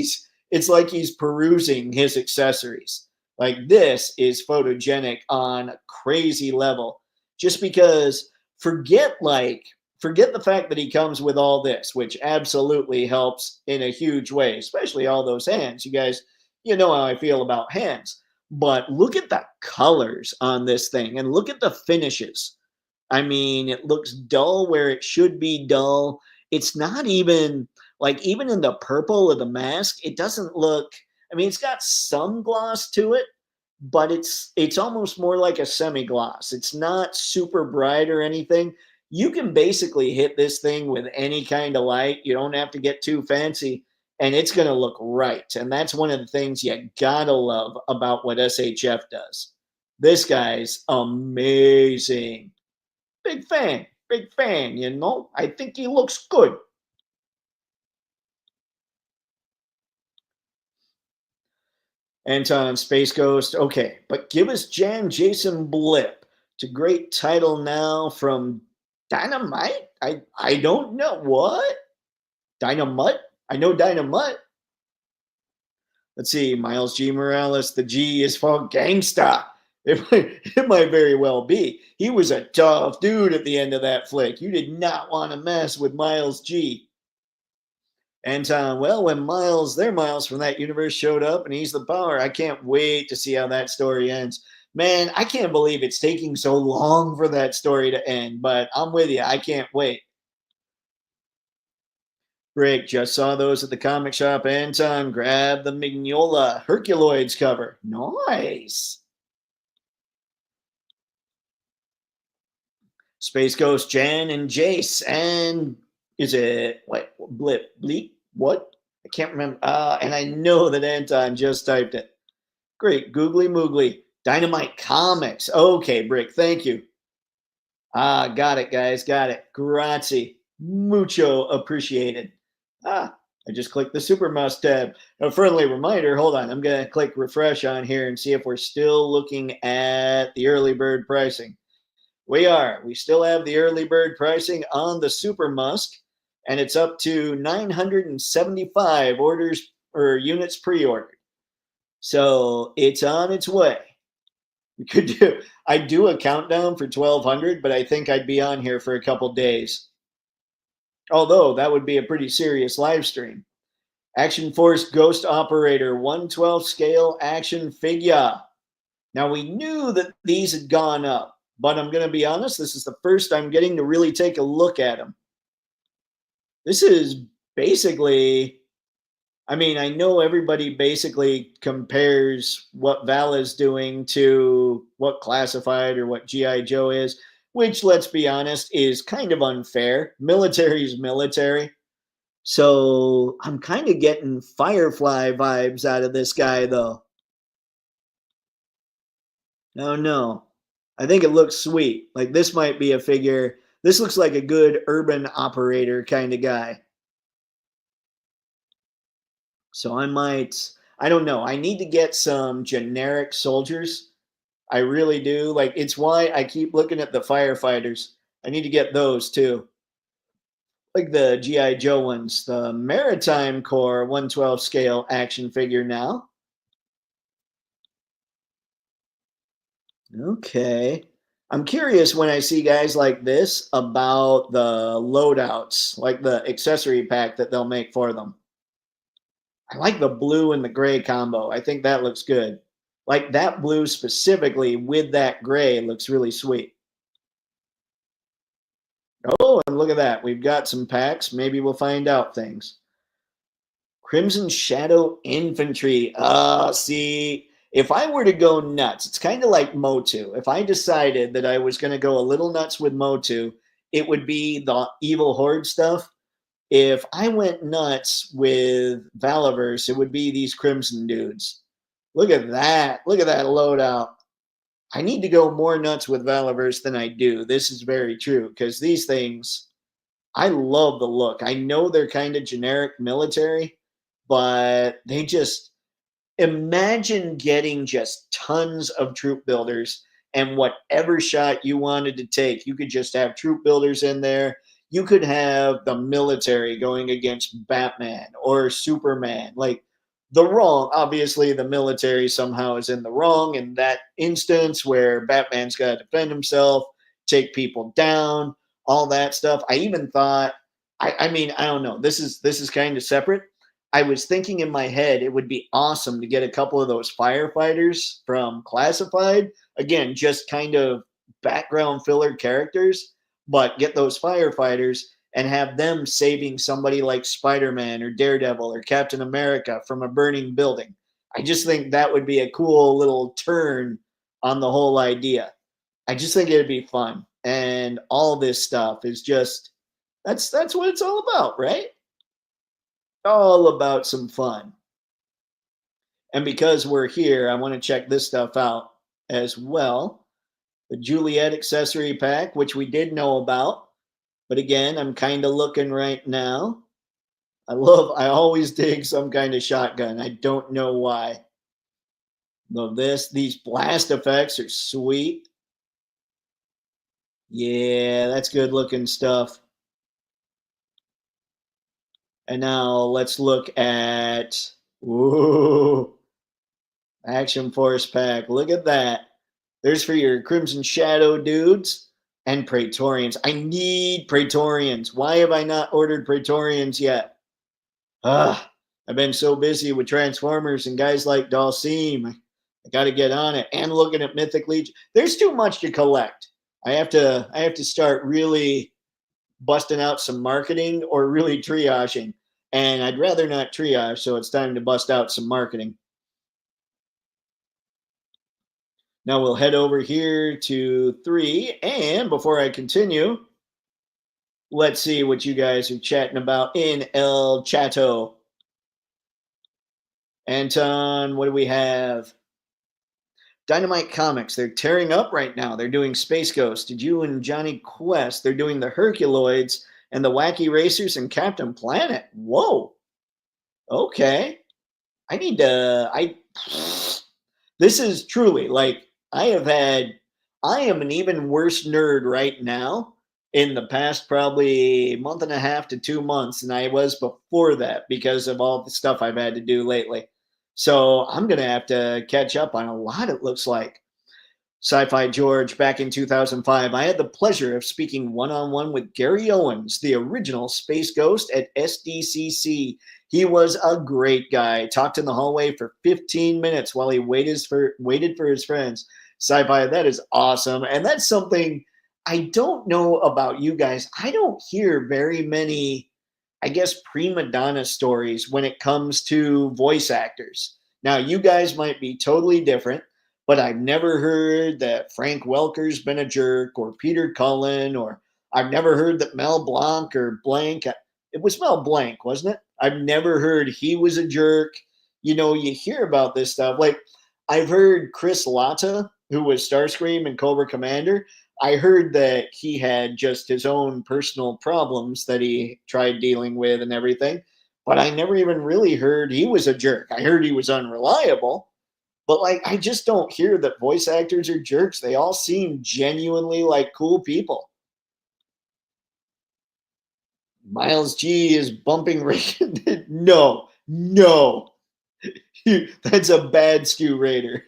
it's like he's perusing his accessories. Like this is photogenic on a crazy level. Just because forget the fact that he comes with all this, which absolutely helps in a huge way, especially all those hands. You guys, you know how I feel about hands. But look at the colors on this thing and look at the finishes. I mean, it looks dull where it should be dull. It's not even like even in the purple of the mask, it doesn't look. I mean, it's got some gloss to it, but it's almost more like a semi-gloss. It's not super bright or anything. You can basically hit this thing with any kind of light. You don't have to get too fancy, and it's going to look right. And that's one of the things you gotta love about what SHF does. This guy's amazing. Big fan, I think he looks good. Anton Space Ghost. Okay, but give us Jan Jason Blip. It's a great title now from Dynamite. I don't know what Dynamite. I know Dynamite. Let's see, Miles G. Morales. The G is for gangsta. It might very well be. He was a tough dude at the end of that flick. You did not want to mess with Miles G. And well, when their Miles from that universe showed up and he's the power, I can't wait to see how that story ends. Man, I can't believe it's taking so long for that story to end, but I'm with you. I can't wait. Break, just saw those at the comic shop. Anton, grab the Mignola Herculoids cover. Nice. Space Ghost, Jan, and Jace. And is it, what, Blip, Bleep? What? I can't remember. And I know that Anton just typed it. Great. Googly Moogly. Dynamite Comics. Okay, Brick. Thank you. Got it, guys. Got it. Grazie. Mucho appreciated. I just clicked the Super Mouse tab. A friendly reminder. Hold on. I'm going to click refresh on here and see if we're still looking at the early bird pricing. We are. We still have the early bird pricing on the Super Musk, and it's up to 975 orders or units pre-ordered. So it's on its way. I'd do a countdown for 1,200, but I think I'd be on here for a couple days. Although that would be a pretty serious live stream. Action Force Ghost Operator 1/12 scale action figure. Now, we knew that these had gone up, but I'm going to be honest, this is the first I'm getting to really take a look at them. This is basically, I mean, I know everybody basically compares what Val is doing to what Classified or what G.I. Joe is, which, let's be honest, is kind of unfair. Military is military. So I'm kind of getting Firefly vibes out of this guy, though. Oh, no. I think it looks sweet. Like, this might be a figure. This looks like a good urban operator kind of guy. So I don't know. I need to get some generic soldiers. I really do. Like, it's why I keep looking at the firefighters. I need to get those too. Like the G.I. Joe ones, the Maritime Corps 1/12 scale action figure now. Okay. I'm curious when I see guys like this about the loadouts, like the accessory pack that they'll make for them. I like the blue and the gray combo. I think that looks good. Like that blue specifically with that gray looks really sweet. Oh, and look at that. We've got some packs. Maybe we'll find out things. Crimson Shadow Infantry. See, if I were to go nuts, it's kind of like Motu. If I decided that I was going to go a little nuts with Motu, it would be the Evil Horde stuff. If I went nuts with Valaverse, it would be these Crimson dudes. Look at that. Look at that loadout. I need to go more nuts with Valaverse than I do. This is very true because these things, I love the look. I know they're kind of generic military, but they just imagine getting just tons of troop builders and whatever shot you wanted to take, you could just have troop builders in there. You could have the military going against Batman or Superman. Like the wrong, obviously, the military somehow is in the wrong in that instance where Batman's got to defend himself, take people down, all that stuff. I even thought, I mean, I don't know. This is kind of separate. I was thinking in my head it would be awesome to get a couple of those firefighters from Classified. Again, just kind of background filler characters, but get those firefighters and have them saving somebody like Spider-Man or Daredevil or Captain America from a burning building. I just think that would be a cool little turn on the whole idea. I just think it'd be fun. And all this stuff is just that's what it's all about, right? All about some fun. And because we're here, I want to check this stuff out as well. The Juliet accessory pack, which we did know about. But again, I'm kind of looking right now. I always dig some kind of shotgun. I don't know why. Love this. These blast effects are sweet. Yeah, that's good looking stuff. And now let's look at, ooh, Action Force pack. Look at that. There's for your Crimson Shadow dudes and Praetorians. I need Praetorians. Why have I not ordered Praetorians yet? Ah, I've been so busy with Transformers and guys like Dalsim. I got to get on it. And looking at Mythic Legion. There's too much to collect. I have to start really busting out some marketing or really triaging. And I'd rather not triage, so it's time to bust out some marketing. Now we'll head over here to 3. And before I continue, let's see what you guys are chatting about in El Chato. Anton, what do we have? Dynamite Comics. They're tearing up right now. They're doing Space Ghost. Did you and Johnny Quest? They're doing the Herculoids and the Wacky Racers and Captain Planet. Whoa. Okay. I need to. This is truly like I am an even worse nerd right now in the past probably month and a half to 2 months than I was before that because of all the stuff I've had to do lately. So I'm going to have to catch up on a lot, it looks like. Sci-Fi George, back in 2005, I had the pleasure of speaking one-on-one with Gary Owens, the original Space Ghost at SDCC. He was a great guy. Talked in the hallway for 15 minutes while he waited for his friends. Sci-Fi, that is awesome. And that's something I don't know about you guys. I don't hear very many, I guess, prima donna stories when it comes to voice actors. Now, you guys might be totally different, but I've never heard that Frank Welker's been a jerk or Peter Cullen, or I've never heard that Mel Blanc or Blank. It was Mel Blanc, wasn't it? I've never heard he was a jerk. You know, you hear about this stuff. Like, I've heard Chris Latta, who was Starscream and Cobra Commander. I heard that he had just his own personal problems that he tried dealing with and everything. But I never even really heard he was a jerk. I heard he was unreliable, but like I just don't hear that voice actors are jerks. They all seem genuinely like cool people. Miles G is bumping Reagan. No, no. That's a bad Stu Raider.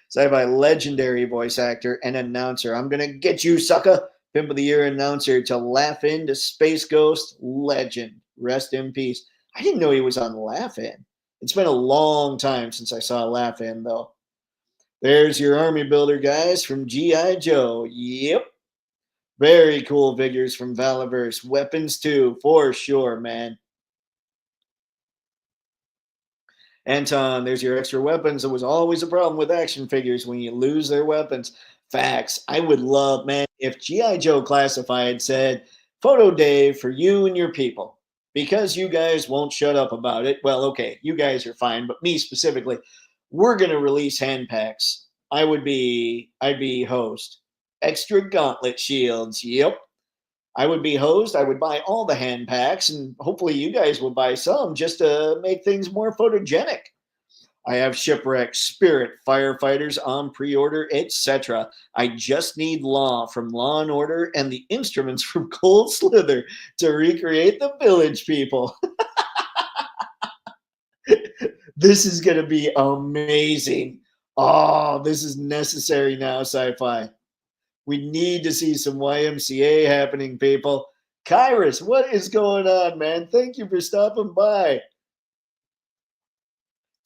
Sci-fi legendary voice actor and announcer. I'm gonna get you, sucker. Pimp of the Year announcer to Laugh In to Space Ghost legend. Rest in peace. I didn't know he was on Laugh In. It's been a long time since I saw Laugh In, though. There's your army builder, guys, from G.I. Joe. Yep. Very cool figures from Valaverse. Weapons, too, for sure, man. Anton, there's your extra weapons. It was always a problem with action figures when you lose their weapons. Facts. I would love, man, if G.I. Joe Classified said, photo day for you and your people. Because you guys won't shut up about it. Well, okay, you guys are fine, but me specifically, we're gonna release hand packs. I'd be host. Extra gauntlet shields. Yep. I would be host. I would buy all the hand packs, and hopefully you guys would buy some just to make things more photogenic. I have Shipwreck, Spirit, Firefighters on pre-order, etc. I just need Law from Law and Order and the instruments from Cold Slither to recreate the Village People. This is going to be amazing. Oh, this is necessary now, sci-fi. We need to see some YMCA happening, people. Kyrus, what is going on, man? Thank you for stopping by.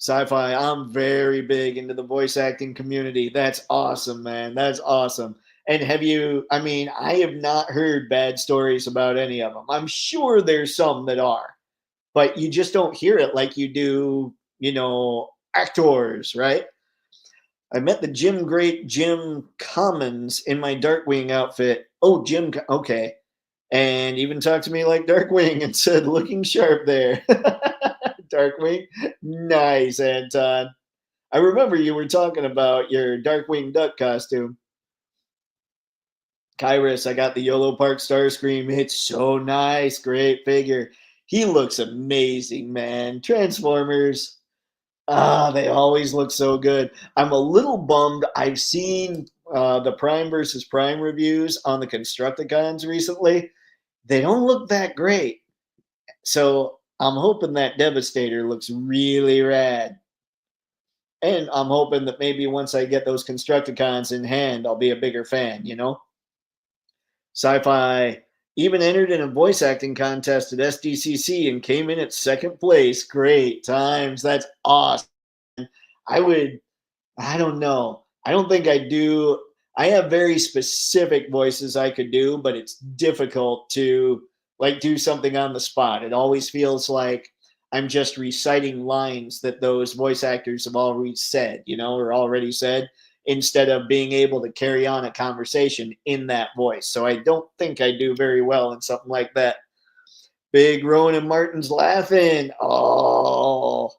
Sci-fi, I'm very big into the voice acting community. That's awesome, man. That's awesome. And have you, I mean, I have not heard bad stories about any of them. I'm sure there's some that are, but you just don't hear it like you do, actors, right? I met the Jim Great Jim Commons in my Darkwing outfit. Oh, Jim, okay. And even talked to me like Darkwing and said, looking sharp there. Darkwing, nice, Anton. I remember you were talking about your Darkwing Duck costume. Kyrus, I got the YOLO Park Starscream. It's so nice. Great figure. He looks amazing, man. Transformers. Ah, they always look so good. I'm a little bummed. I've seen the Prime versus Prime reviews on the Constructicons recently. They don't look that great. So I'm hoping that Devastator looks really rad. And I'm hoping that maybe once I get those Constructicons in hand, I'll be a bigger fan, Sci-Fi even entered in a voice acting contest at SDCC and came in at second place. Great times. That's awesome. I would, I don't know. I don't think I do. I have very specific voices I could do, but it's difficult to like do something on the spot. It always feels like I'm just reciting lines that those voice actors have already said, or already said, instead of being able to carry on a conversation in that voice. So I don't think I do very well in something like that. Big Rowan and Martin's laughing. Oh,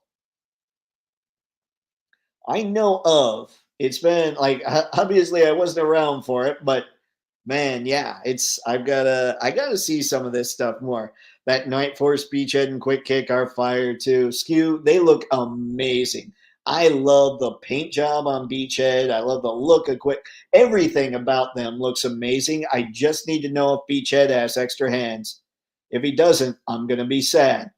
I know of. It's been like obviously I wasn't around for it, but man, yeah, I gotta see some of this stuff more. That Night Force Beachhead and Quick Kick are fire too. Skew, they look amazing. I love the paint job on Beachhead. I love the look of Quick. Everything about them looks amazing. I just need to know if Beachhead has extra hands. If he doesn't, I'm gonna be sad.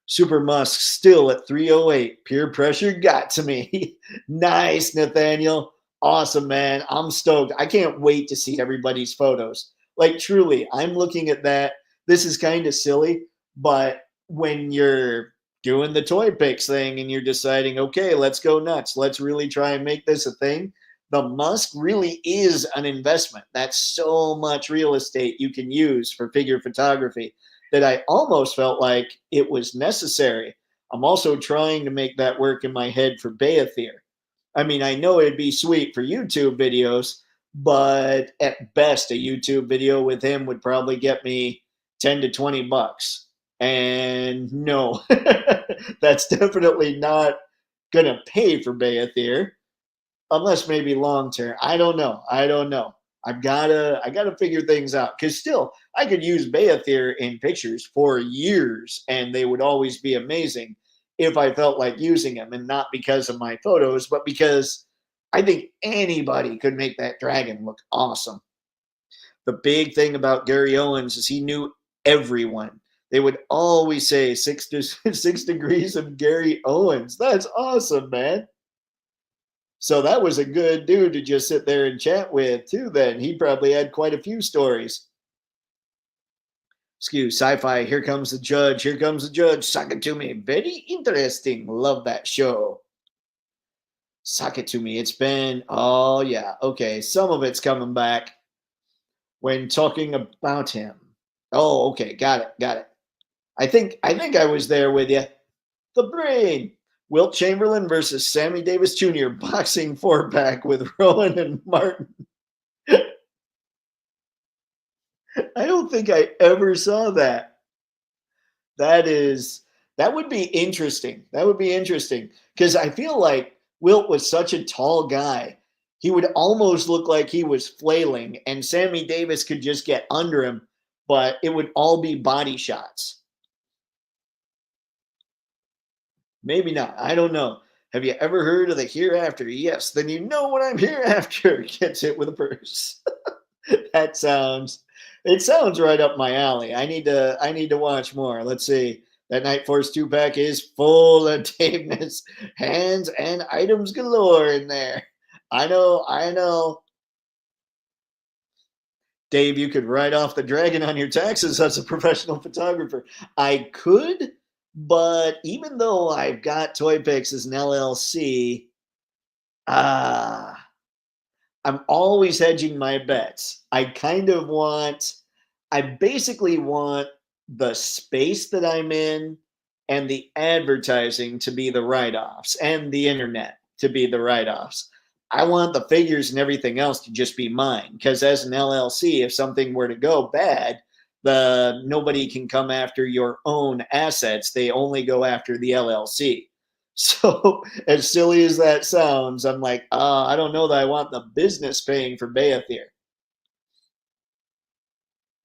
Super Musk still at 308. Peer pressure got to me. Nice, Nathaniel. Awesome, man. I'm stoked. I can't wait to see everybody's photos. Like, truly, I'm looking at that. This is kind of silly, but when you're doing the toy pics thing and you're deciding, okay, let's go nuts, let's really try and make this a thing, the Musk really is an investment. That's so much real estate you can use for figure photography that I almost felt like it was necessary. I'm also trying to make that work in my head for Beathir. I mean, I know it'd be sweet for YouTube videos, but at best, a YouTube video with him would probably get me 10 to 20 bucks. And no, that's definitely not going to pay for Beathir unless maybe long term. I don't know. I don't know. I gotta figure things out because still I could use Beathir in pictures for years and they would always be amazing if I felt like using them, and not because of my photos, but because I think anybody could make that dragon look awesome. The big thing about Gary Owens is he knew everyone. They would always say 6 degrees of Gary Owens. That's awesome, man. So that was a good dude to just sit there and chat with too. Then he probably had quite a few stories. Excuse sci-fi. Here comes the judge. Here comes the judge. Suck it to me. Very interesting. Love that show. Suck it to me. It's been, oh yeah, okay. Some of it's coming back when talking about him. Oh, okay, got it, got it. I think I was there with you. The brain. Wilt Chamberlain versus Sammy Davis Jr. boxing four pack with Rowan and Martin. I don't think I ever saw that. That would be interesting. That would be interesting because I feel like Wilt was such a tall guy. He would almost look like he was flailing, and Sammy Davis could just get under him, but it would all be body shots. Maybe not. I don't know. Have you ever heard of the hereafter? Yes. Then you know what I'm hereafter. Gets hit with a purse. That sounds. It sounds right up my alley. I need to watch more. Let's see. That Night Force 2 pack is full of Daveness, hands and items galore in there. I know. I know. Dave, you could write off the dragon on your taxes as a professional photographer. I could, but even though I've got Toy Picks as an LLC, ah, I'm always hedging my bets. I basically want the space that I'm in and the advertising to be the write offs and the internet to be the write offs. I want the figures and everything else to just be mine because as an LLC, if something were to go bad, the nobody can come after your own assets. They only go after the LLC. So, as silly as that sounds, I'm like, I don't know that I want the business paying for Beathir.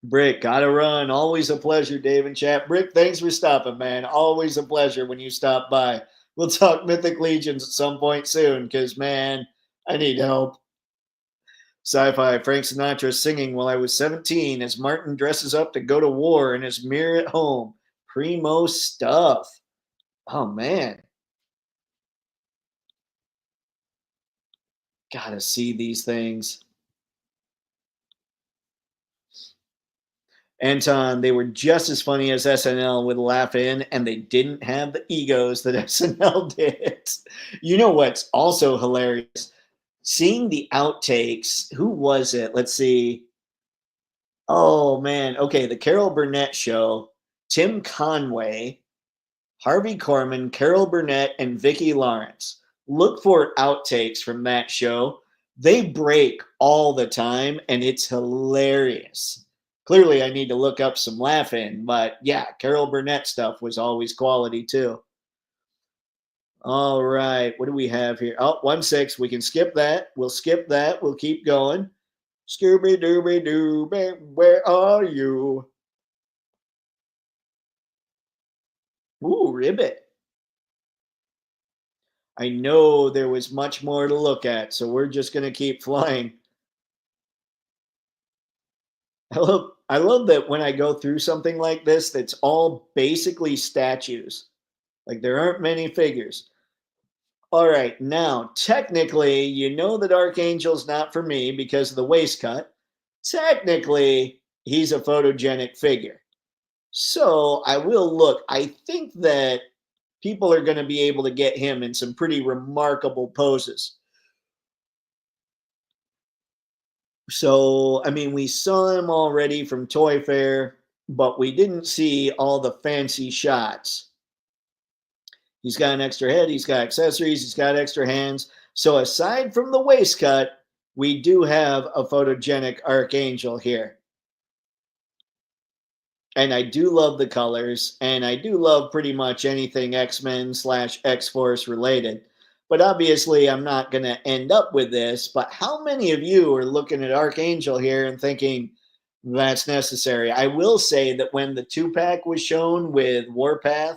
Brick, gotta run. Always a pleasure, Dave and chat. Brick, thanks for stopping, man. Always a pleasure when you stop by. We'll talk Mythic Legions at some point soon, because, man, I need help. Sci-fi, Frank Sinatra singing while I was 17 as Martin dresses up to go to war in his mirror at home. Primo stuff. Oh, man. Gotta see these things. Anton, they were just as funny as SNL with Laugh In, and they didn't have the egos that SNL did. You know what's also hilarious? Seeing the outtakes. Who was it? Let's see. Oh, man. Okay, the Carol Burnett show. Tim Conway, Harvey Korman, Carol Burnett, and Vicki Lawrence. Look for outtakes from that show. They break all the time, and it's hilarious. Clearly, I need to look up some laughing, but yeah, Carol Burnett stuff was always quality too. All right, what do we have here? Oh, 1-6. We can skip that. We'll skip that. We'll keep going. Scooby Dooby Doo, where are you? Ooh, Ribbit. I know there was much more to look at, so we're just going to keep flying. I love that when I go through something like this, that's all basically statues. Like there aren't many figures. All right, now technically, you know that Archangel's not for me because of the waist cut. Technically, he's a photogenic figure. So I will look. I think that people are going to be able to get him in some pretty remarkable poses. So, I mean, we saw him already from Toy Fair, but we didn't see all the fancy shots. He's got an extra head, he's got accessories, he's got extra hands. So, aside from the waist cut, we do have a photogenic Archangel here. And I do love the colors, and I do love pretty much anything X-Men slash X-Force related. But obviously, I'm not going to end up with this. But how many of you are looking at Archangel here and thinking that's necessary? I will say that when the 2-pack was shown with Warpath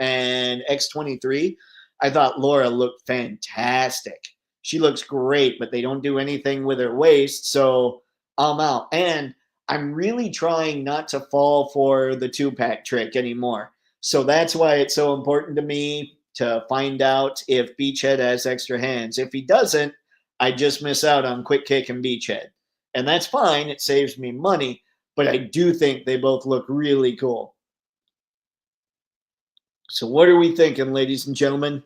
and X-23, I thought Laura looked fantastic. She looks great, but they don't do anything with her waist, so I'm out. And I'm really trying not to fall for the 2-pack trick anymore. So that's why it's so important to me to find out if Beachhead has extra hands. If he doesn't, I just miss out on Quick Kick and Beachhead. And that's fine. It saves me money. But I do think they both look really cool. So what are we thinking, ladies and gentlemen?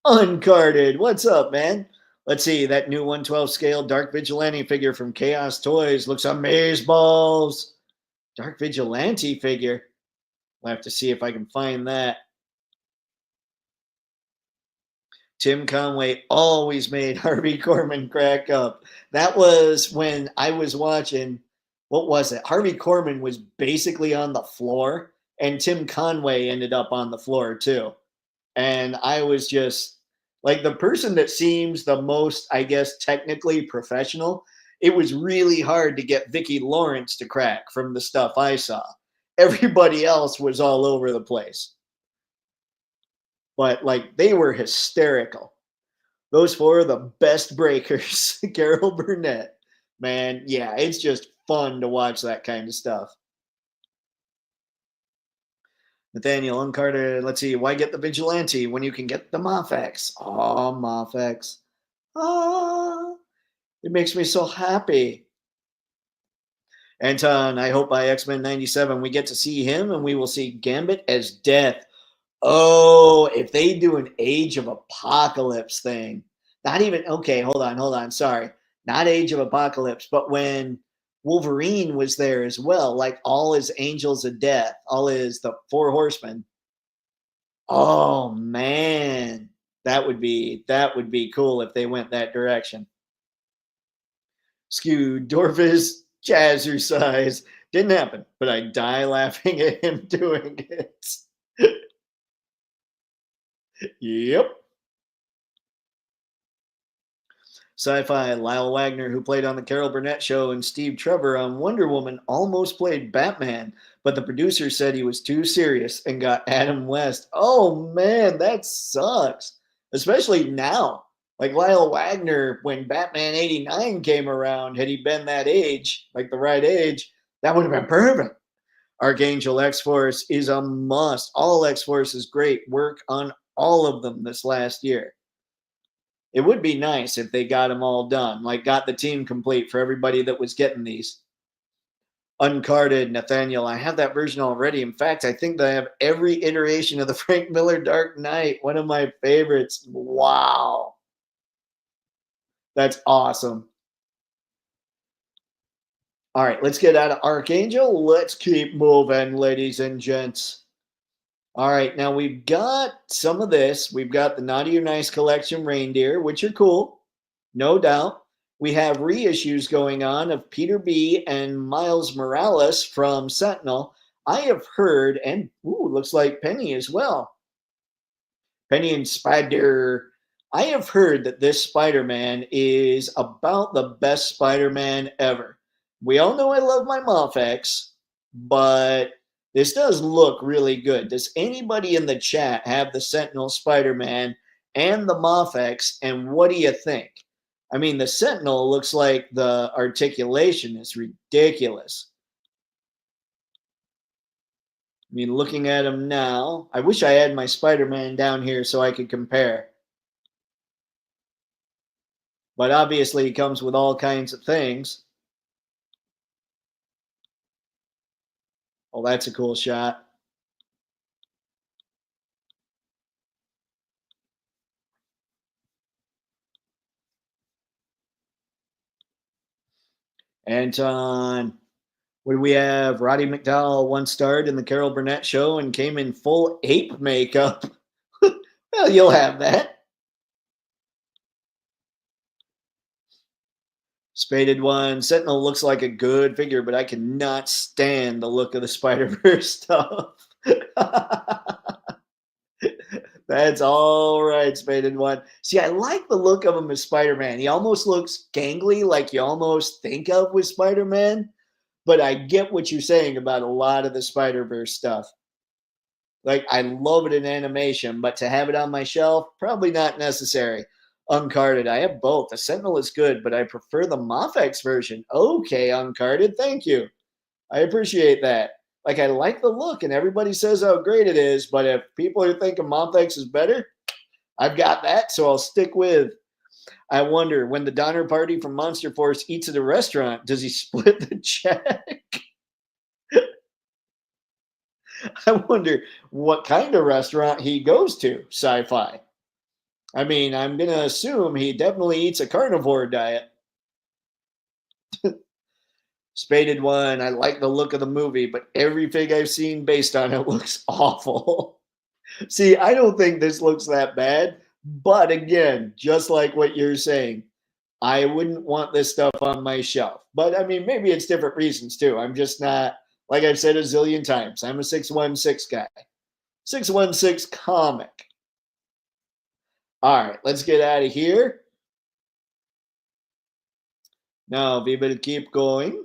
Uncarded. What's up, man? Let's see. That new 112 scale Dark Vigilante figure from Chaos Toys looks amazeballs. Dark Vigilante figure. We'll have to see if I can find that. Tim Conway always made Harvey Korman crack up. That was when I was watching, what was it? Harvey Korman was basically on the floor, and Tim Conway ended up on the floor too. And I was just like the person that seems the most, I guess, technically professional. It was really hard to get Vicki Lawrence to crack from the stuff I saw. Everybody else was all over the place. But like they were hysterical. Those four are the best breakers. Carol Burnett. Man, yeah, it's just fun to watch that kind of stuff. Nathaniel Uncarded, let's see, why get the Vigilante when you can get the Mafex? Oh, Mafex. Ah, it makes me so happy. Anton, I hope by X-Men 97 we get to see him and we will see Gambit as Death. Oh, if they do an Age of Apocalypse thing. Not even, okay, hold on, sorry. Not Age of Apocalypse, but when Wolverine was there as well, like all his angels of death, all his the 4 horsemen. Oh man, that would be cool if they went that direction. Skew Dorfus Jazzercise. Didn't happen, but I die laughing at him doing it. Yep. Sci-fi Lyle Wagner, who played on the Carol Burnett show, and Steve Trevor on Wonder Woman, almost played Batman, but the producer said he was too serious and got Adam West. Oh man, that sucks. Especially now. Like Lyle Wagner, when Batman 89 came around, had he been that age, like the right age, that would have been perfect. Archangel X-Force is a must. All X-Force is great. Work on all of them this last year. It would be nice if they got them all done, like got the team complete for everybody that was getting these. Uncarded, Nathaniel. I have that version already. In fact, I think that I have every iteration of the Frank Miller Dark Knight. One of my favorites. Wow. That's awesome. All right, let's get out of Archangel. Let's keep moving, ladies and gents. All right, now we've got some of this. We've got the Naughty or Nice collection reindeer, which are cool, no doubt. We have reissues going on of Peter B. and Miles Morales from Sentinel. I have heard, and looks like Penny as well. Penny and Spider. I have heard that this Spider-Man is about the best Spider-Man ever. We all know I love my Mofex, but this does look really good. Does anybody in the chat have the Sentinel Spider-Man and the Mofex, and what do you think? I mean, the Sentinel looks like the articulation is ridiculous. I mean, looking at him now, I wish I had my Spider-Man down here so I could compare. But obviously, he comes with all kinds of things. Oh, that's a cool shot. Anton. What do we have? Roddy McDowell once starred in the Carol Burnett show and came in full ape makeup. Well, you'll have that. Spaded one. Sentinel looks like a good figure, but I cannot stand the look of the Spider-Verse stuff. That's all right, Spaded one. See, I like the look of him as Spider-Man. He almost looks gangly, like you almost think of with Spider-Man. But I get what you're saying about a lot of the Spider-Verse stuff. Like, I love it in animation, but to have it on my shelf, probably not necessary. Uncarded, I have both. The Sentinel is good, but I prefer the Mofex version. Okay, Uncarded, thank you. I appreciate that. Like, I like the look, and everybody says how great it is, but if people are thinking Mofex is better, I've got that, so I'll stick with. I wonder, when the Donner Party from Monster Force eats at a restaurant, does he split the check? I wonder what kind of restaurant he goes to, Sci-Fi. I mean, I'm going to assume he definitely eats a carnivore diet. Spaded one, I like the look of the movie, but every fig I've seen based on it looks awful. See, I don't think this looks that bad, but again, just like what you're saying, I wouldn't want this stuff on my shelf. But I mean, maybe it's different reasons too. I'm just not, like I've said a zillion times, I'm a 616 guy. 616 comic. All right, let's get out of here. Now, we will keep going.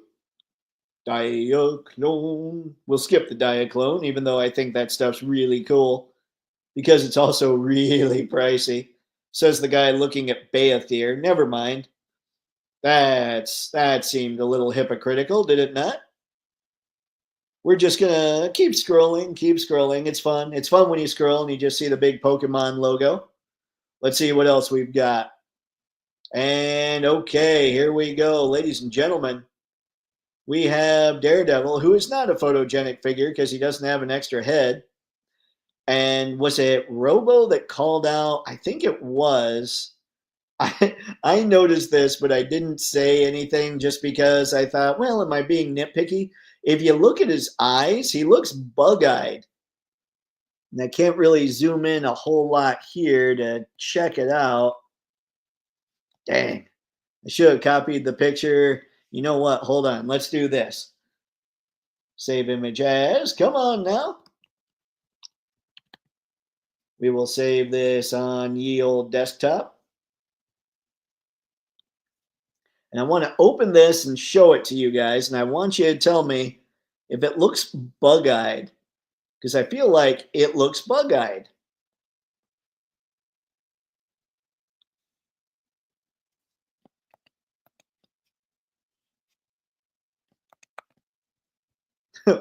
Diaclone. We'll skip the Diaclone, even though I think that stuff's really cool because it's also really pricey. Says the guy looking at Beathir. Never mind. That seemed a little hypocritical, did it not? We're just gonna keep scrolling, keep scrolling. It's fun. It's fun when you scroll and you just see the big Pokemon logo. Let's see what else we've got. And okay, here we go, ladies and gentlemen. We have Daredevil, who is not a photogenic figure because he doesn't have an extra head. And was it Robo that called out? I think it was. I noticed this, but I didn't say anything just because I thought, well, am I being nitpicky? If you look at his eyes, he looks bug-eyed. And I can't really zoom in a whole lot here to check it out. Dang. I should have copied the picture. You know what? Hold on. Let's do this. Save image as. Come on now. We will save this on ye old desktop. And I want to open this and show it to you guys. And I want you to tell me if it looks bug-eyed. Because I feel like it looks bug-eyed.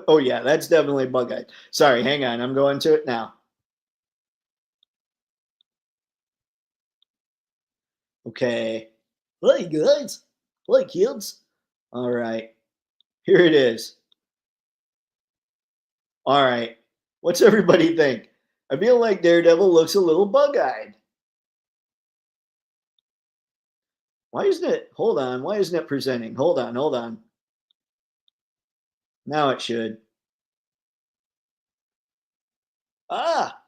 Oh, yeah, that's definitely bug-eyed. Sorry, hang on. I'm going to it now. Okay. Hey, guys. Hey, kids. All right. Here it is. All right. What's everybody think? I feel like Daredevil looks a little bug-eyed. Why isn't it? Hold on. Why isn't it presenting? Hold on. Hold on. Now it should. Ah,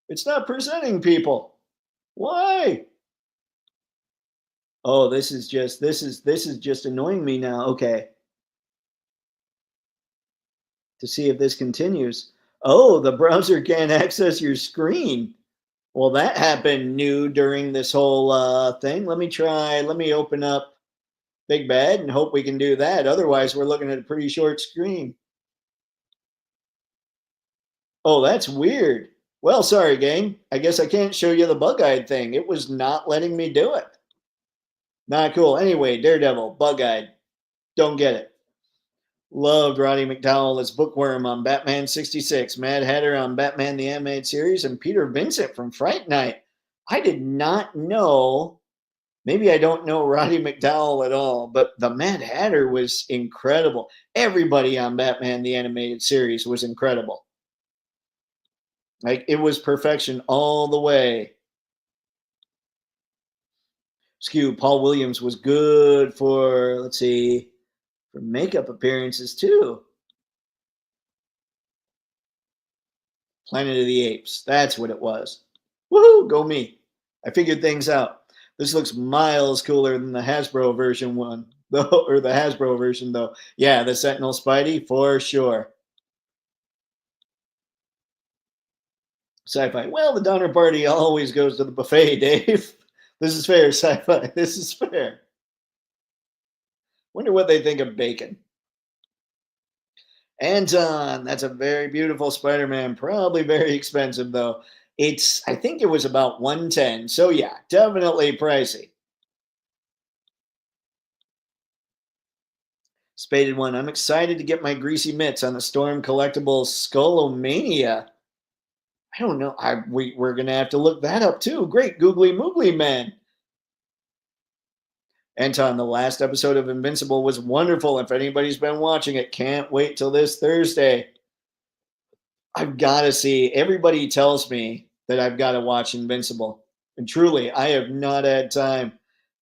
it's not presenting people. Why? Oh, this is just annoying me now. Okay. To see if this continues. Oh, the browser can't access your screen. Well, that happened new during this whole thing. Let me open up Big Bad and hope we can do that. Otherwise, we're looking at a pretty short screen. Oh, that's weird. Well, sorry, gang. I guess I can't show you the bug-eyed thing. It was not letting me do it. Not cool. Anyway, Daredevil, bug-eyed. Don't get it. Loved Roddy McDowell as Bookworm on Batman 66, Mad Hatter on Batman the Animated Series, and Peter Vincent from Fright Night. I did not know. Maybe I don't know Roddy McDowell at all, but the Mad Hatter was incredible. Everybody on Batman the Animated Series was incredible. Like, it was perfection all the way. Skew, Paul Williams was good for, let's see, for makeup appearances too. Planet of the Apes. That's what it was. Woohoo, go me. I figured things out. This looks miles cooler than the Hasbro version one, though, or the Hasbro version, though. Yeah, the Sentinel Spidey, for sure. Sci-fi. Well, the Donner Party always goes to the buffet, Dave. This is fair, sci-fi. This is fair. Wonder what they think of bacon. Anton, that's a very beautiful Spider-Man. Probably very expensive though. I think it was about 110. So yeah, definitely pricey. Spaded one. I'm excited to get my greasy mitts on the Storm Collectibles Skullomania. I don't know. We're gonna have to look that up too. Great googly moogly man. Anton, the last episode of Invincible was wonderful. If anybody's been watching it, can't wait till this Thursday. I've got to see. Everybody tells me that I've got to watch Invincible. And truly, I have not had time.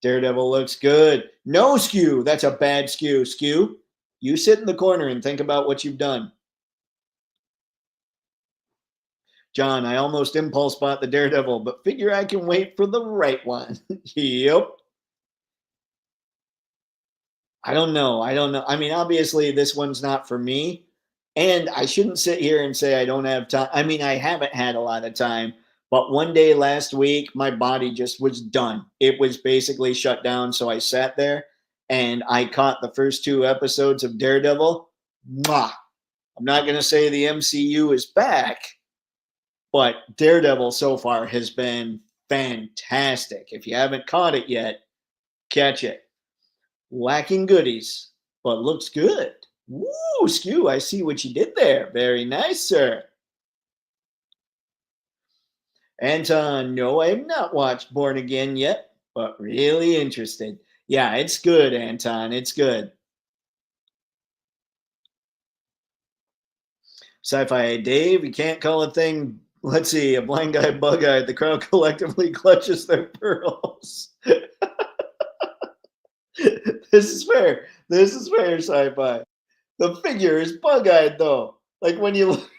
Daredevil looks good. No, Skew. That's a bad Skew. Skew, you sit in the corner and think about what you've done. John, I almost impulse bought the Daredevil, but figure I can wait for the right one. Yep. I don't know. I don't know. I mean, obviously, this one's not for me. And I shouldn't sit here and say I don't have time. I mean, I haven't had a lot of time. But one day last week, my body just was done. It was basically shut down. So I sat there and I caught the first two episodes of Daredevil. Mwah. I'm not going to say the MCU is back, but Daredevil so far has been fantastic. If you haven't caught it yet, catch it. Lacking goodies, but looks good. Woo, Skew, I see what you did there. Very nice, sir. Anton, no, I have not watched Born Again yet, but really interested. Yeah, it's good, Anton. It's good. Sci-fi Dave, you can't call a thing, let's see, a blind guy bug-eyed. The crowd collectively clutches their pearls. This is fair. This is fair, sci-fi. The figure is bug-eyed though. Like when you look,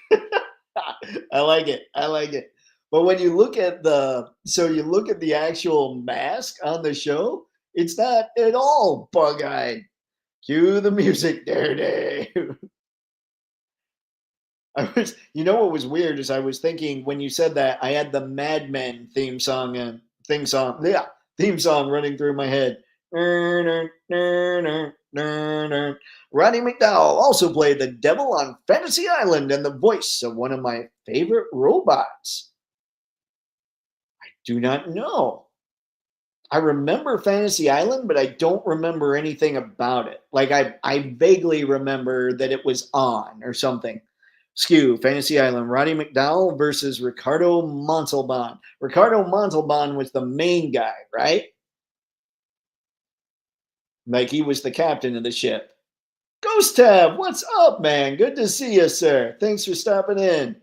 I like it. I like it. But when you look at you look at the actual mask on the show, it's not at all bug-eyed. Cue the music, Daredevil. You know what was weird is I was thinking when you said that I had the Mad Men theme song theme song running through my head. Roddy McDowell also played the devil on Fantasy Island and the voice of one of my favorite robots. I do not know. I remember Fantasy Island, but I don't remember anything about it. Like I vaguely remember that it was on or something. Skew, Fantasy Island, Roddy McDowell versus Ricardo Montalban. Ricardo Montalban was the main guy, right? Like he was the captain of the ship. Ghost Tab, what's up, man? Good to see you, sir. Thanks for stopping in.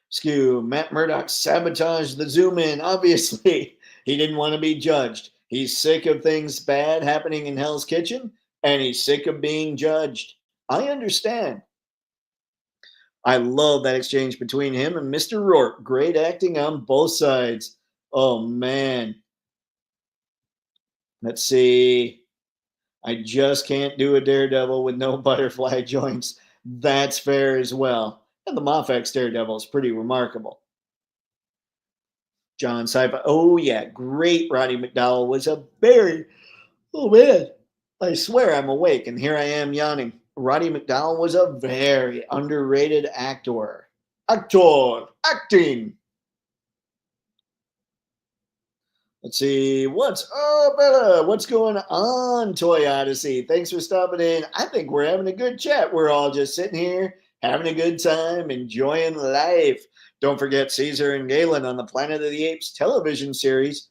Skew, Matt Murdock sabotaged the zoom in. Obviously, he didn't want to be judged. He's sick of things bad happening in Hell's Kitchen, and he's sick of being judged. I understand. I love that exchange between him and Mr. Rourke. Great acting on both sides. Oh, man. Let's see. I just can't do a Daredevil with no butterfly joints. That's fair as well. And the Mofex Daredevil is pretty remarkable. John Sci-Fi. Oh, yeah. Great Roddy McDowell was a very... Oh, man. I swear I'm awake, and here I am yawning. Roddy McDowell was a very underrated actor. Acting. Let's see. What's up, Ella? What's going on, Toy Odyssey? Thanks for stopping in. I think we're having a good chat. We're all just sitting here having a good time, enjoying life. Don't forget Caesar and Galen on the Planet of the Apes television series.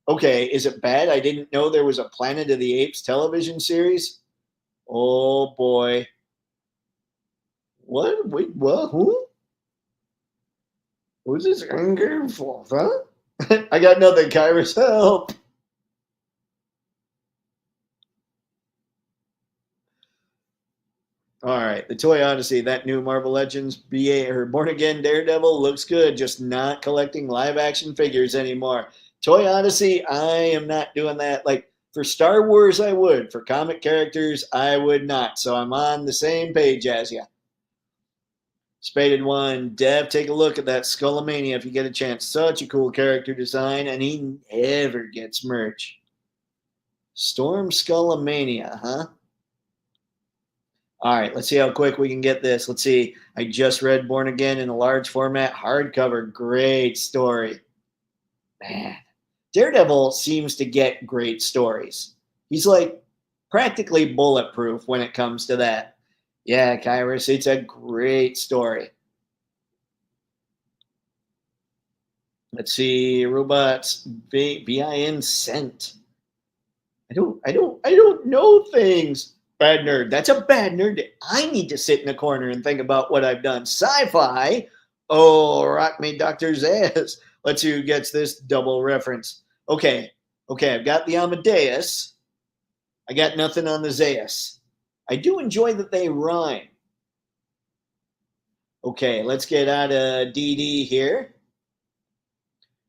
Okay, is it bad? I didn't know there was a Planet of the Apes television series. Oh boy. What? Wait, what? Who? Who's this anger for? Huh? I got nothing, Kyrus. Help. All right, the Toy Odyssey, that new Marvel Legends BA or Born Again Daredevil looks good, just not collecting live action figures anymore. Toy Odyssey, I am not doing that. Like for Star Wars, I would. For comic characters, I would not. So I'm on the same page as you. Spaded one, Dev, take a look at that Skullomania if you get a chance. Such a cool character design, and he never gets merch. Storm Skullomania, huh? All right, let's see how quick we can get this. Let's see. I just read Born Again in a large format hardcover. Great story. Man, Daredevil seems to get great stories. He's like practically bulletproof when it comes to that. Yeah, Kyrus, it's a great story. Let's see. Robots VIN sent. I don't know things. Bad nerd. That's a bad nerd. I need to sit in a corner and think about what I've done. Sci-fi. Oh, rock me, Dr. Zaz. Let's see who gets this double reference. Okay. Okay, I've got the Amadeus. I got nothing on the Zayas. I do enjoy that they rhyme. Okay, let's get out of DD here.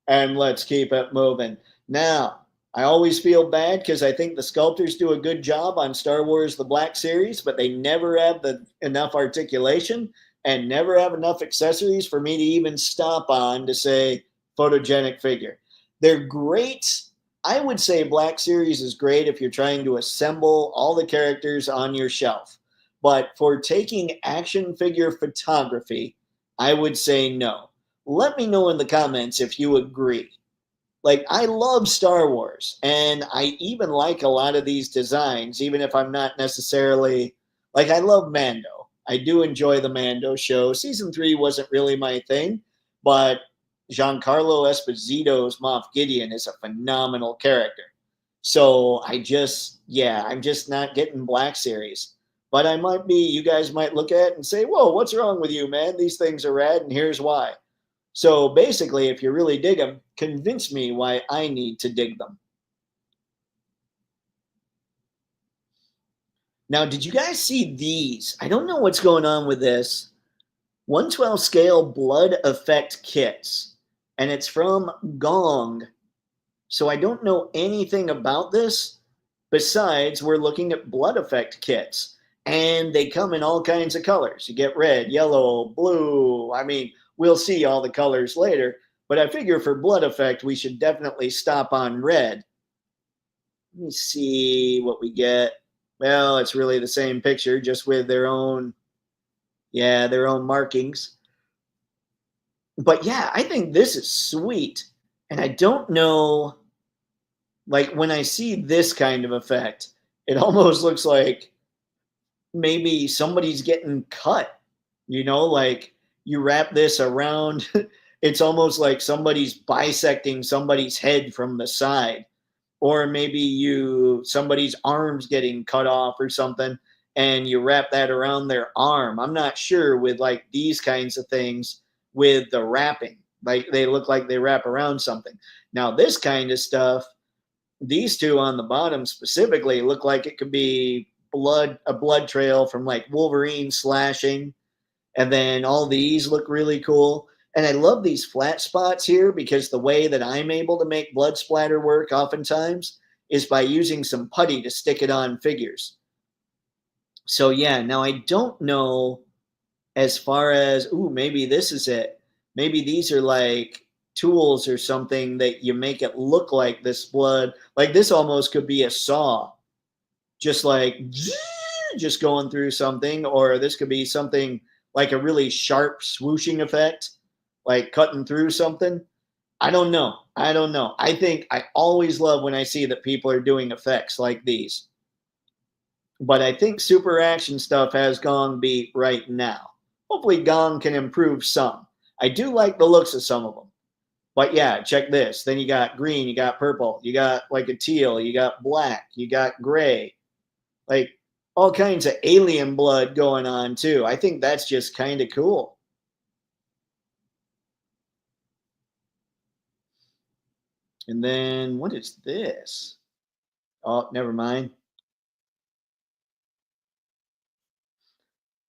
And let's keep it moving. Now, I always feel bad because I think the sculptors do a good job on Star Wars The Black Series, but they never have enough articulation and never have enough accessories for me to even stop on to say photogenic figure. They're great. I would say Black Series is great if you're trying to assemble all the characters on your shelf. But for taking action figure photography, I would say no. Let me know in the comments if you agree. Like, I love Star Wars, and I even like a lot of these designs, even if I'm not necessarily like, I love Mando. I do enjoy the Mando show. Season 3 wasn't really my thing, but Giancarlo Esposito's Moff Gideon is a phenomenal character. So I'm just not getting Black Series. But I might be, you guys might look at it and say, whoa, what's wrong with you, man? These things are rad, and here's why. So basically, if you really dig them, convince me why I need to dig them. Now, did you guys see these? I don't know what's going on with this. 1/12 scale blood effect kits. And it's from Gong. So I don't know anything about this besides we're looking at blood effect kits. And they come in all kinds of colors. You get red, yellow, blue. I mean, we'll see all the colors later. But I figure for blood effect, we should definitely stop on red. Let me see what we get. Well, it's really the same picture, just with their own, their own markings. But yeah, I think this is sweet. And I don't know, like when I see this kind of effect, it almost looks like maybe somebody's getting cut, like you wrap this around. It's almost like somebody's bisecting somebody's head from the side, or maybe somebody's arms getting cut off or something, and you wrap that around their arm. I'm not sure with like these kinds of things with the wrapping, like they look like they wrap around something. Now this kind of stuff, these two on the bottom specifically look like it could be a blood trail from like Wolverine slashing. And then all these look really cool. And I love these flat spots here because the way that I'm able to make blood splatter work oftentimes is by using some putty to stick it on figures. So yeah, now I don't know as far as, maybe this is it. Maybe these are like tools or something that you make it look like this blood. Like this almost could be a saw, just like just going through something, or this could be something like a really sharp swooshing effect, like cutting through something. I don't know. I don't know. I think I always love when I see that people are doing effects like these. But I think super action stuff has Gong beat right now. Hopefully, Gong can improve some. I do like the looks of some of them. But yeah, check this. Then you got green, you got purple, you got like a teal, you got black, you got gray. Like all kinds of alien blood going on too. I think that's just kind of cool. And then what is this? Oh, never mind.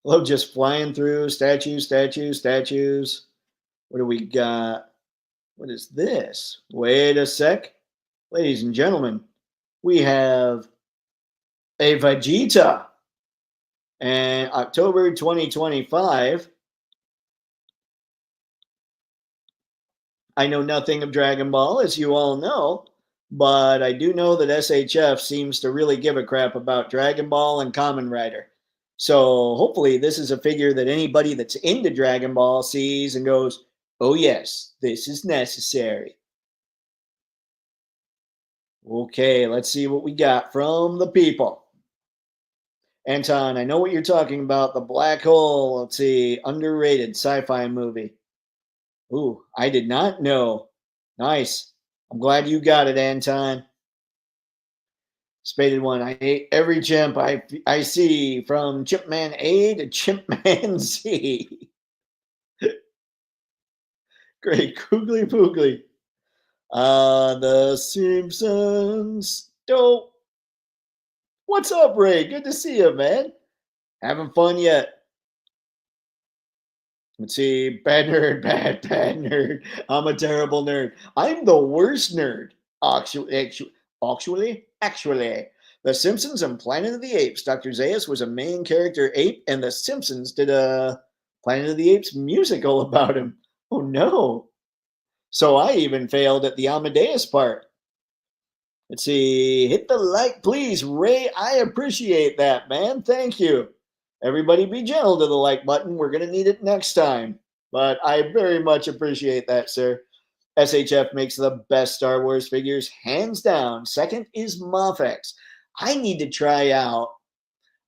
Love just flying through statues, statues, statues. What do we got? What is this? Wait a sec. Ladies and gentlemen, we have a Vegeta. And October 2025, I know nothing of Dragon Ball, as you all know, but I do know that SHF seems to really give a crap about Dragon Ball and Kamen Rider. So hopefully, this is a figure that anybody that's into Dragon Ball sees and goes, oh, yes, this is necessary. Okay, let's see what we got from the people. Anton, I know what you're talking about. The Black Hole. Let's see, underrated sci fi movie. Ooh, I did not know. Nice. I'm glad you got it, Anton. Spaded one. I hate every chimp I see, from Chimpman A to Chimpman Z. Great, googly poogly. The Simpsons. Dope. What's up, Ray? Good to see you, man. Having fun yet? Let's see. Bad nerd, bad nerd. I'm a terrible nerd. I'm the worst nerd. Actually. The Simpsons and Planet of the Apes. Dr. Zaius was a main character ape, and The Simpsons did a Planet of the Apes musical about him. Oh no. So I even failed at the Amadeus part. Let's see. Hit the like, please, Ray. I appreciate that, man. Thank you. Everybody be gentle to the like button. We're going to need it next time. But I very much appreciate that, sir. SHF makes the best Star Wars figures, hands down. Second is Mafex. I need to try out.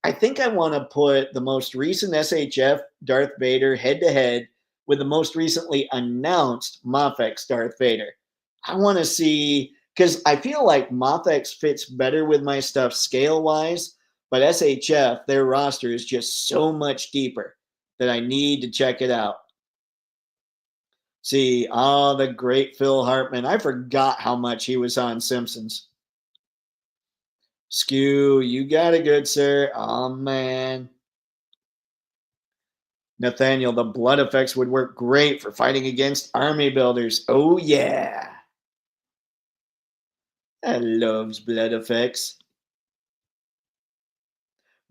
I think I want to put the most recent SHF Darth Vader head to head with the most recently announced Mafex Darth Vader. I want to see, because I feel like Mafex fits better with my stuff scale wise, but SHF, their roster is just so much deeper that I need to check it out. See, the great Phil Hartman. I forgot how much he was on Simpsons. Skew, you got it good, sir. Oh, man. Nathaniel, the blood effects would work great for fighting against army builders. Oh, yeah. I loves blood effects.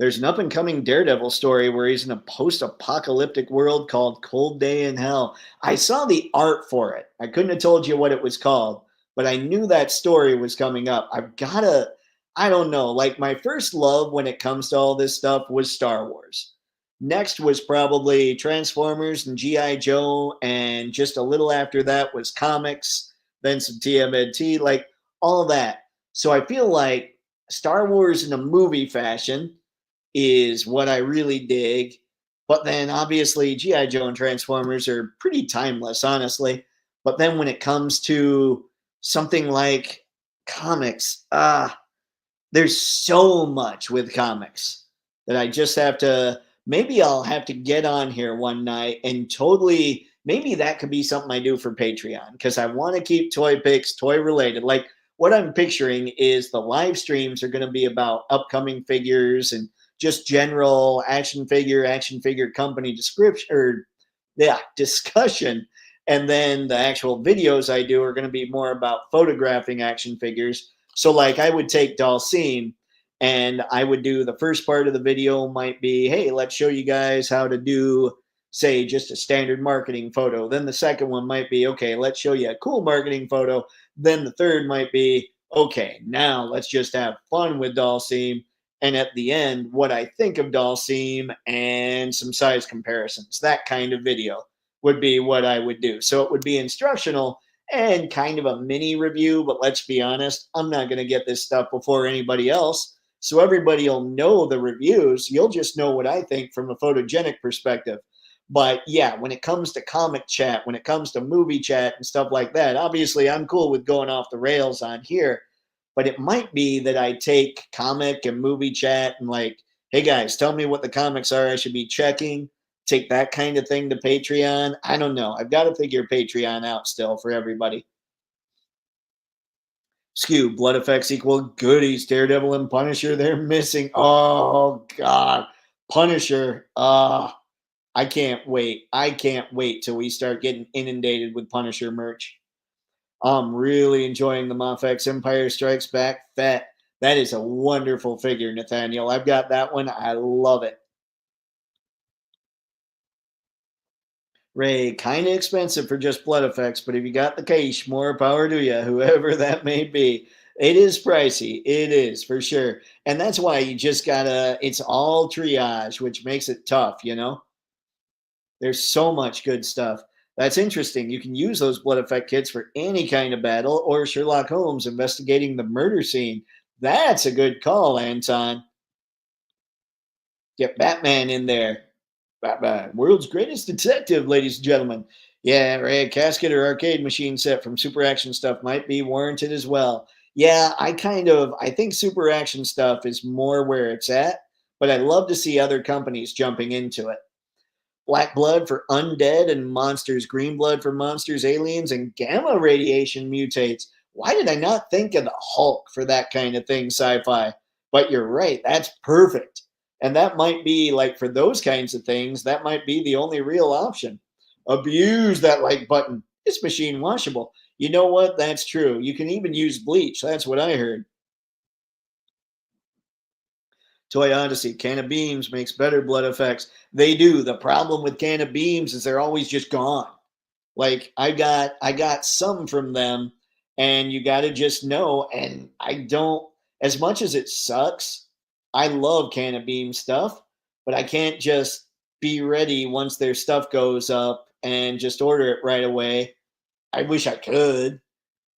There's an up-and-coming Daredevil story where he's in a post-apocalyptic world called Cold Day in Hell. I saw the art for it. I couldn't have told you what it was called, but I knew that story was coming up. I've got to, I don't know, like my first love when it comes to all this stuff was Star Wars. Next was probably Transformers and G.I. Joe, and just a little after that was comics, then some TMNT, like all of that. So I feel like Star Wars in a movie fashion is what I really dig. But then obviously G.I. Joe and Transformers are pretty timeless, honestly. But then when it comes to something like comics, there's so much with comics that I just have to, maybe I'll have to get on here one night and totally, maybe that could be something I do for Patreon, because I want to keep toy picks toy related. Like what I'm picturing is the live streams are going to be about upcoming figures and just general action figure company description, or discussion. And then the actual videos I do are going to be more about photographing action figures. So like I would take Dalsim and I would do the first part of the video might be, hey, let's show you guys how to do, say, just a standard marketing photo. Then the second one might be, okay, let's show you a cool marketing photo. Then the third might be, okay, now let's just have fun with Dalsim. And at the end, what I think of Dalsim and some size comparisons. That kind of video would be what I would do. So it would be instructional and kind of a mini review. But let's be honest, I'm not going to get this stuff before anybody else. So everybody will know the reviews. You'll just know what I think from a photogenic perspective. But yeah, when it comes to comic chat, when it comes to movie chat and stuff like that, obviously I'm cool with going off the rails on here. But it might be that I take comic and movie chat and like, hey guys, tell me what the comics are I should be checking. Take that kind of thing to Patreon. I don't know. I've got to figure Patreon out still for everybody. Skew, blood effects equal goodies. Daredevil and Punisher, they're missing. Oh God. Punisher. I can't wait. I can't wait till we start getting inundated with Punisher merch. I'm really enjoying the Mafex Empire Strikes Back. That is a wonderful figure, Nathaniel. I've got that one. I love it. Ray, kind of expensive for just blood effects, but if you got the cash, more power to you, whoever that may be. It is pricey. It is for sure. And that's why you just gotta, it's all triage, which makes it tough, you know? There's so much good stuff. That's interesting. You can use those blood effect kits for any kind of battle or Sherlock Holmes investigating the murder scene. That's a good call, Anton. Get Batman in there. Batman, world's greatest detective, ladies and gentlemen. Yeah, right. Casket or arcade machine set from Super Action stuff might be warranted as well. Yeah, I think Super Action stuff is more where it's at, but I'd love to see other companies jumping into it. Black blood for undead and monsters, green blood for monsters, aliens, and gamma radiation mutates. Why did I not think of the Hulk for that kind of thing, sci fi? But you're right, that's perfect. And that might be like for those kinds of things, that might be the only real option. Abuse that like button. It's machine washable. You know what? That's true. You can even use bleach. That's what I heard. Toy Odyssey, can of beams makes better blood effects. They do. The problem with can of beams is they're always just gone. Like I got some from them, and you got to just know. And I don't, as much as it sucks, I love can of beam stuff, but I can't just be ready once their stuff goes up and just order it right away. I wish I could,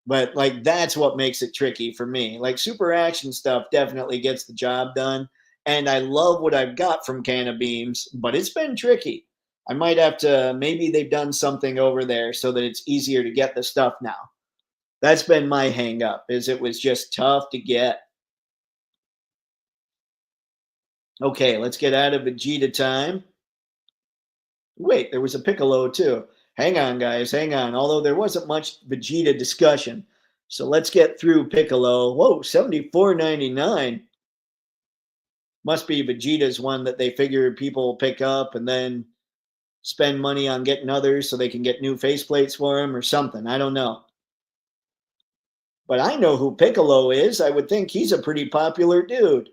but like that's what makes it tricky for me. Like super action stuff definitely gets the job done. And I love what I've got from Canna Beams, but it's been tricky. I might have to, maybe they've done something over there so that it's easier to get the stuff now. That's been my hang up, is it was just tough to get. Okay, let's get out of Vegeta time. Wait, there was a Piccolo too. Hang on, guys, hang on. Although there wasn't much Vegeta discussion. So let's get through Piccolo. Whoa, 74.99. Must be Vegeta's one that they figure people will pick up and then spend money on getting others so they can get new faceplates for him or something. I don't know. But I know who Piccolo is. I would think he's a pretty popular dude.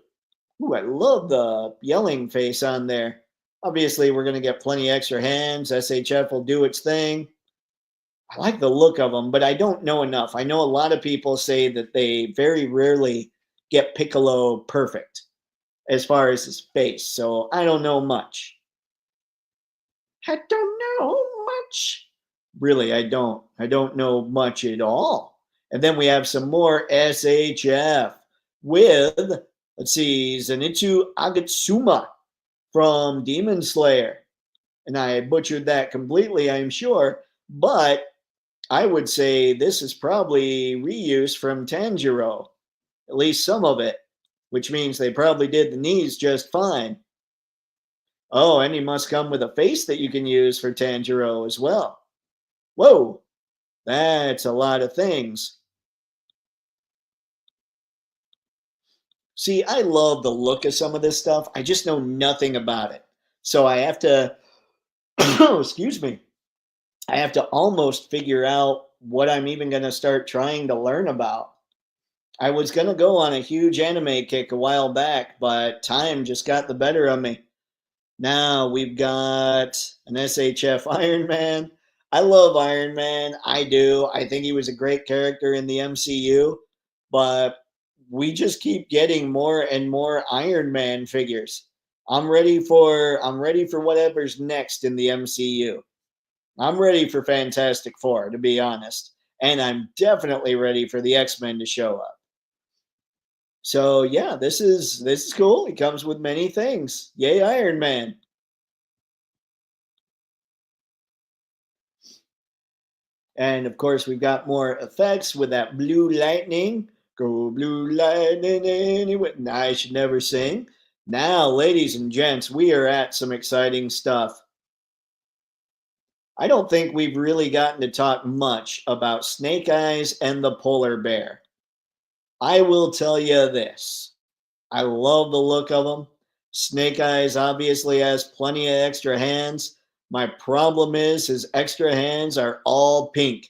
Ooh, I love the yelling face on there. Obviously, we're going to get plenty extra hands. SHF will do its thing. I like the look of them, but I don't know enough. I know a lot of people say that they very rarely get Piccolo perfect as far as his face. So I don't know much. I don't know much. Really, I don't. I don't know much at all. And then we have some more SHF with, let's see, Zenitsu Agatsuma from Demon Slayer. And I butchered that completely, I'm sure. But I would say this is probably reuse from Tanjiro, at least some of it, which means they probably did the knees just fine. Oh, and he must come with a face that you can use for Tanjiro as well. Whoa, that's a lot of things. See, I love the look of some of this stuff. I just know nothing about it. So I have to, excuse me, I have to almost figure out what I'm even going to start trying to learn about. I was going to go on a huge anime kick a while back, but time just got the better of me. Now we've got an SHF Iron Man. I love Iron Man. I do. I think he was a great character in the MCU, but we just keep getting more and more Iron Man figures. I'm ready for whatever's next in the MCU. I'm ready for Fantastic Four, to be honest. and I'm definitely ready for the X-Men to show up. So yeah, this is cool. It comes with many things. Yay, Iron Man. And of course, we've got more effects with that blue lightning. Go blue lightning anyway. I should never sing. Now, ladies and gents, we are at some exciting stuff. I don't think we've really gotten to talk much about Snake Eyes and the polar bear. I will tell you this. I love the look of them. Snake Eyes obviously has plenty of extra hands. My problem is his extra hands are all pink.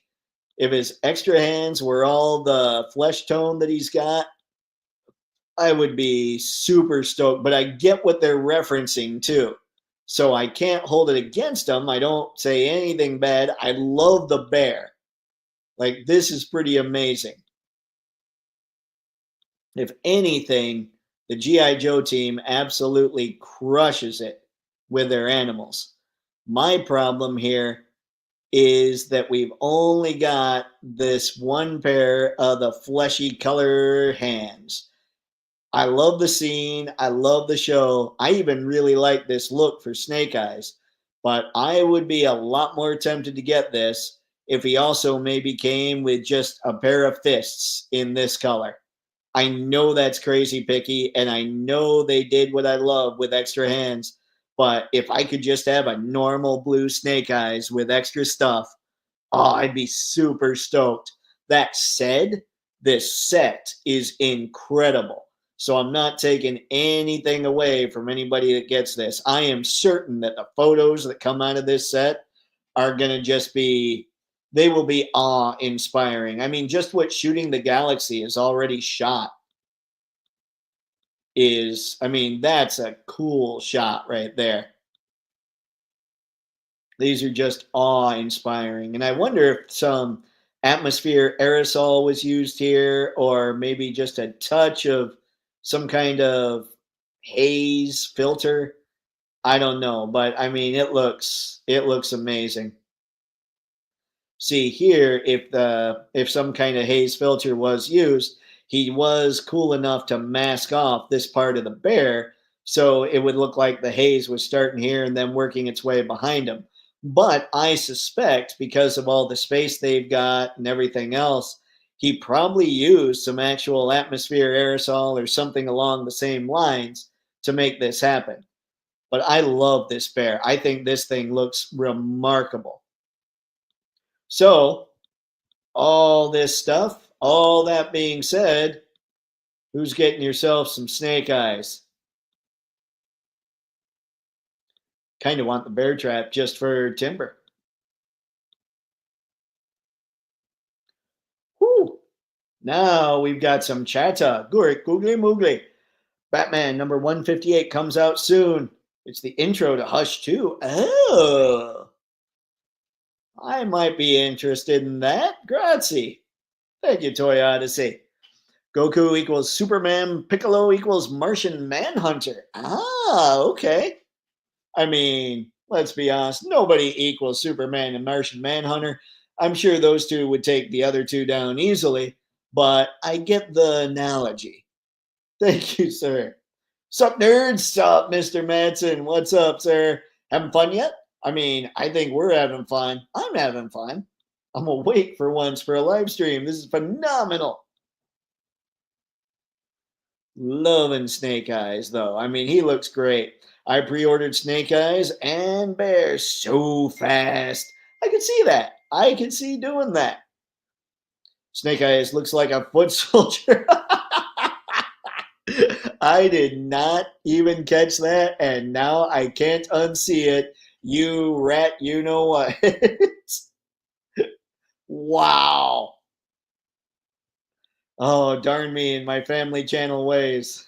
If his extra hands were all the flesh tone that he's got, I would be super stoked. But I get what they're referencing too. So I can't hold it against them. I don't say anything bad. I love the bear. Like, this is pretty amazing. If anything, the G.I. Joe team absolutely crushes it with their animals. My problem here is that we've only got this one pair of the fleshy color hands. I love the scene. I love the show. I even really like this look for Snake Eyes, but I would be a lot more tempted to get this if he also maybe came with just a pair of fists in this color. I know that's crazy picky, and I know they did what I love with extra hands. But if I could just have a normal blue Snake Eyes with extra stuff, oh, I'd be super stoked. That said, this set is incredible. So I'm not taking anything away from anybody that gets this. I am certain that the photos that come out of this set are going to just be, they will be awe inspiring. I mean, just what Shooting the Galaxy has already shot is, I mean, that's a cool shot right there. These are just awe-inspiring. And I wonder if some atmosphere aerosol was used here, or maybe just a touch of some kind of haze filter. I don't know, but I mean, it looks amazing. See here, if some kind of haze filter was used, he was cool enough to mask off this part of the bear, so it would look like the haze was starting here and then working its way behind him. But I suspect, because of all the space they've got and everything else, he probably used some actual atmosphere aerosol or something along the same lines to make this happen. But I love this bear. I think this thing looks remarkable. So, all this stuff, all that being said, who's getting yourself some Snake Eyes? Kind of want the bear trap just for timber. Whew. Now we've got some chatter. Googly moogly. Batman number 158 comes out soon. It's the intro to Hush 2. Oh, I might be interested in that. Grazie. Thank you, Toy Odyssey. Goku equals Superman. Piccolo equals Martian Manhunter. Ah, okay. I mean, let's be honest, nobody equals Superman and Martian Manhunter. I'm sure those two would take the other two down easily, but I get the analogy. Thank you, sir. Sup, nerds? Sup, Mr. Madsen? What's up, sir? Having fun yet? I mean, I think we're having fun. I'm having fun. I'm awake for once for a live stream. This is phenomenal. Loving Snake Eyes, though. I mean, he looks great. I pre-ordered Snake Eyes and Bear so fast. I can see that. I can see doing that. Snake Eyes looks like a foot soldier. I did not even catch that, and now I can't unsee it. You rat, you know what? Wow. Oh, darn me and my family channel ways.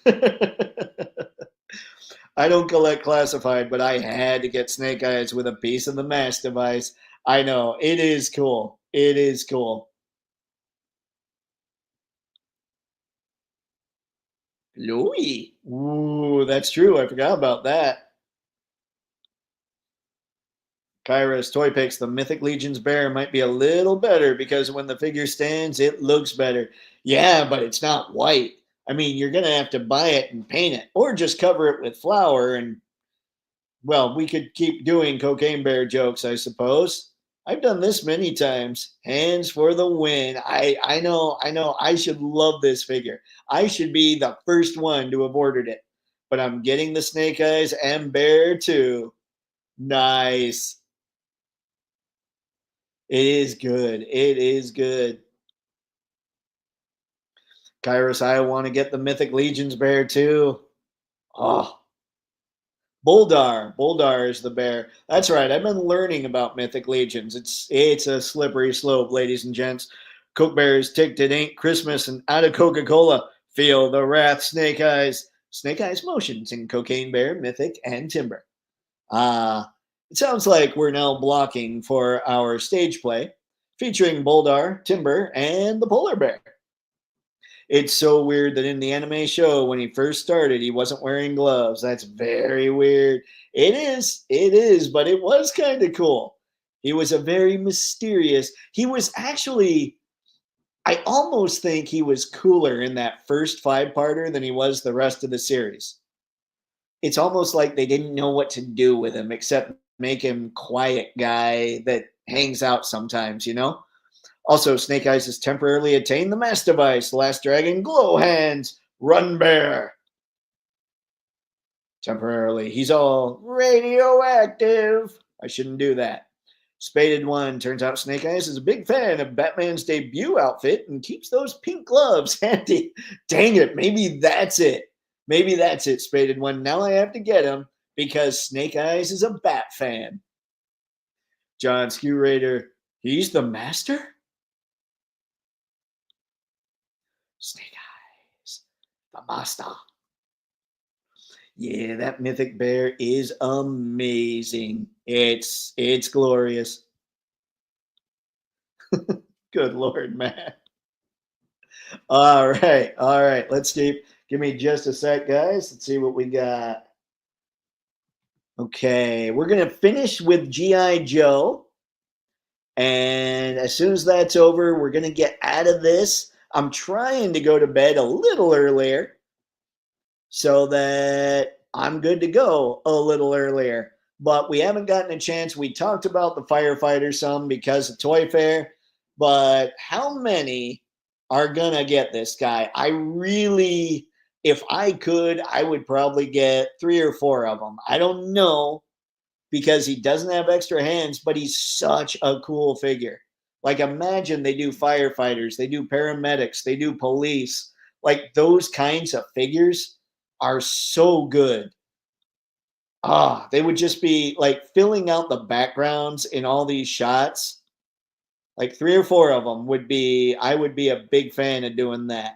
I don't collect classified, but I had to get Snake Eyes with a piece of the mask device. I know. It is cool. It is cool. Louis. Ooh, that's true. I forgot about that. Kyra's Toy Picks, the Mythic Legion's bear might be a little better because when the figure stands, it looks better. Yeah, but it's not white. I mean, you're going to have to buy it and paint it or just cover it with flour. And, well, we could keep doing cocaine bear jokes, I suppose. I've done this many times. Hands for the win. I know. I should love this figure. I should be the first one to have ordered it. But I'm getting the Snake Eyes and bear too. Nice. It is good. It is good. Kairos, I want to get the Mythic Legions bear too. Oh, Boldar. Boldar is the bear. That's right. I've been learning about Mythic Legions. It's a slippery slope, ladies and gents. Coke bears ticked it ain't Christmas and out of Coca-Cola. Feel the wrath, Snake Eyes. Snake Eyes motions in Cocaine Bear, Mythic, and Timber. It sounds like we're now blocking for our stage play featuring Boldar, Timber, and the Polar Bear. It's so weird that in the anime show, when he first started, he wasn't wearing gloves. That's very weird. It is, but it was kind of cool. He was a very mysterious. He was actually, I almost think he was cooler in that first five-parter than he was the rest of the series. It's almost like they didn't know what to do with him except make him quiet guy that hangs out sometimes, you know? Also, Snake Eyes has temporarily attained the mass device. Last Dragon, Glow Hands, Run Bear. Temporarily. He's all radioactive. I shouldn't do that. Spaded One. Turns out Snake Eyes is a big fan of Batman's debut outfit and keeps those pink gloves handy. Dang it. Maybe that's it. Maybe that's it, Spaded One. Now I have to get him because Snake Eyes is a Bat fan. John Skew Raider. He's the master? Snake Eyes, the master. Yeah, that mythic bear is amazing. It's glorious. Good Lord, man. All right. Let's see. Give me just a sec, guys. Let's see what we got. Okay, we're gonna finish with GI Joe, and as soon as that's over, we're gonna get out of this. I'm trying to go to bed a little earlier so that I'm good to go a little earlier. But we haven't gotten a chance. We talked about the firefighter some because of Toy Fair, but how many are gonna get this guy? I really, if I could, I would probably get 3 or 4 of them. I don't know because he doesn't have extra hands, but he's such a cool figure. Like, imagine they do firefighters, they do paramedics, they do police. Like, those kinds of figures are so good. They would just be like filling out the backgrounds in all these shots. Like 3 or 4 of them would be, I would be a big fan of doing that.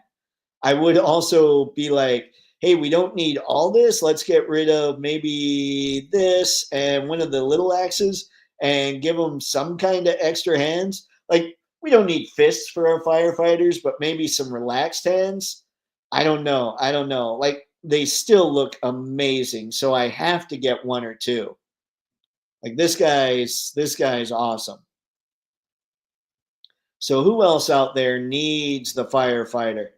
I would also be like, hey, we don't need all this. Let's get rid of maybe this and one of the little axes and give them some kind of extra hands. Like, we don't need fists for our firefighters, but maybe some relaxed hands. I don't know. I don't know. Like, they still look amazing. So I have to get 1 or 2. Like, this guy's awesome. So who else out there needs the firefighter?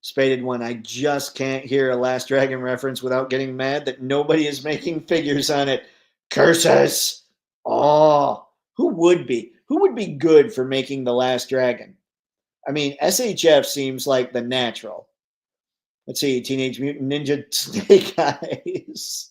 Spaded One. I just can't hear a Last Dragon reference without getting mad that nobody is making figures on it. Curses! Oh, who would be? Who would be good for making the Last Dragon? I mean, SHF seems like the natural. Let's see, Teenage Mutant Ninja Snake Eyes.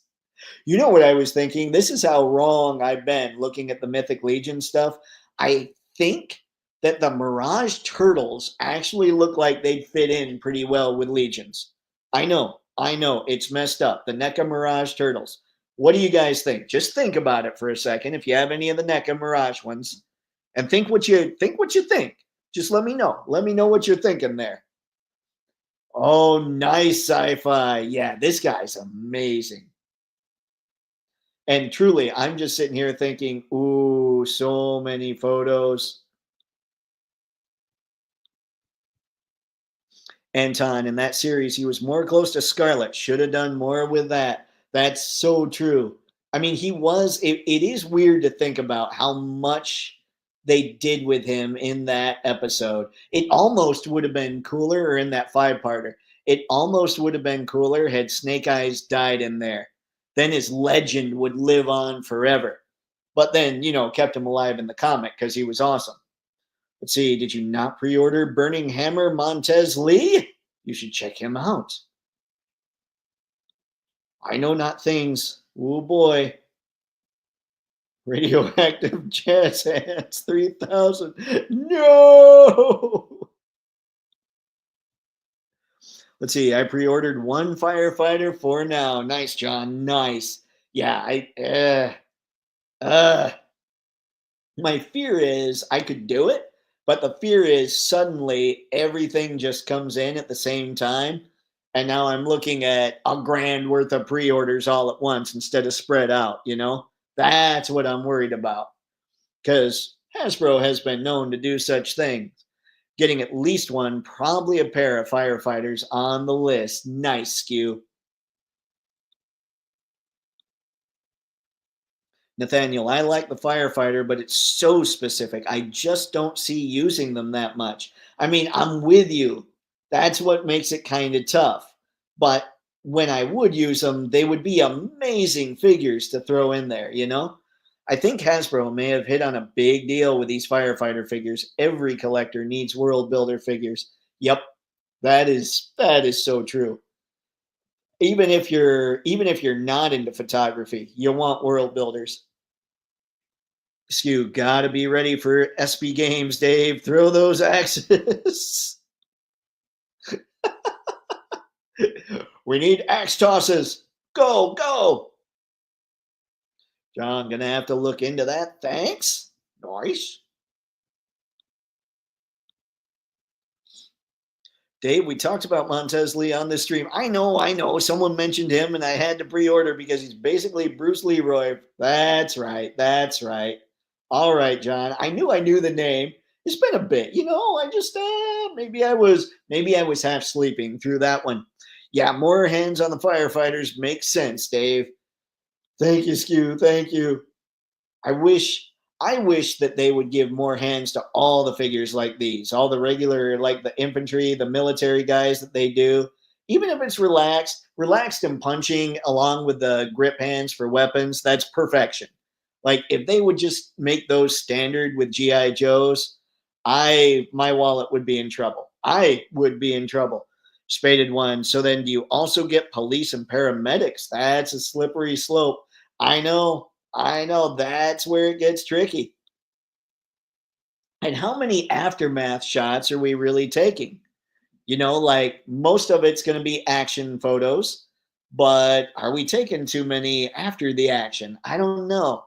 You know what I was thinking? This is how wrong I've been looking at the Mythic Legion stuff. I think that the Mirage Turtles actually look like they'd fit in pretty well with Legions. I know, it's messed up. The NECA Mirage Turtles. What do you guys think? Just think about it for a second. If you have any of the NECA Mirage ones, and think what you think. Just let me know. Let me know what you're thinking there. Oh, nice sci-fi. Yeah, this guy's amazing. And truly, I'm just sitting here thinking, ooh, so many photos. Anton, in that series, he was more close to Scarlet. Should have done more with that. That's so true. I mean, it is weird to think about how much they did with him in that episode. It almost would have been cooler, or in that five-parter. It almost would have been cooler had Snake Eyes died in there. Then his legend would live on forever. But then, kept him alive in the comic because he was awesome. Let's see, did you not pre-order Burning Hammer Montez Lee? You should check him out. I know not things. Oh boy. Radioactive jazz hands 3000. No. Let's see. I pre-ordered one firefighter for now. Nice, John. Nice. Yeah, uh my fear is I could do it, but the fear is suddenly everything just comes in at the same time. And now I'm looking at a grand worth of pre orders all at once instead of spread out? That's what I'm worried about because Hasbro has been known to do such things. Getting at least one, probably a pair of firefighters on the list. Nice, Skew. Nathaniel, I like the firefighter, but it's so specific. I just don't see using them that much. I mean, I'm with you. That's what makes it kind of tough. But when I would use them, they would be amazing figures to throw in there? I think Hasbro may have hit on a big deal with these firefighter figures. Every collector needs world builder figures. Yep, that is so true. Even if you're not into photography, you want world builders. You gotta be ready for SB games, Dave. Throw those axes. We need axe tosses. Go, go. John, gonna have to look into that. Thanks. Nice. Dave, we talked about Montez Lee on this stream. I know. Someone mentioned him and I had to pre-order because he's basically Bruce Leroy. That's right. That's right. All right, John. I knew the name. It's been a bit. I just maybe I was half sleeping through that one. Yeah, more hands on the firefighters makes sense, Dave. Thank you, Skew. Thank you. I wish I wish that they would give more hands to all the figures like these, all the regular, like the infantry, the military guys that they do. Even if it's relaxed and punching along with the grip hands for weapons, that's perfection. Like if they would just make those standard with GI Joes, my wallet would be in trouble. I would be in trouble. Spaded one. So then do you also get police and paramedics? That's a slippery slope. I know that's where it gets tricky. And how many aftermath shots are we really taking? Like most of it's going to be action photos, but are we taking too many after the action? I don't know.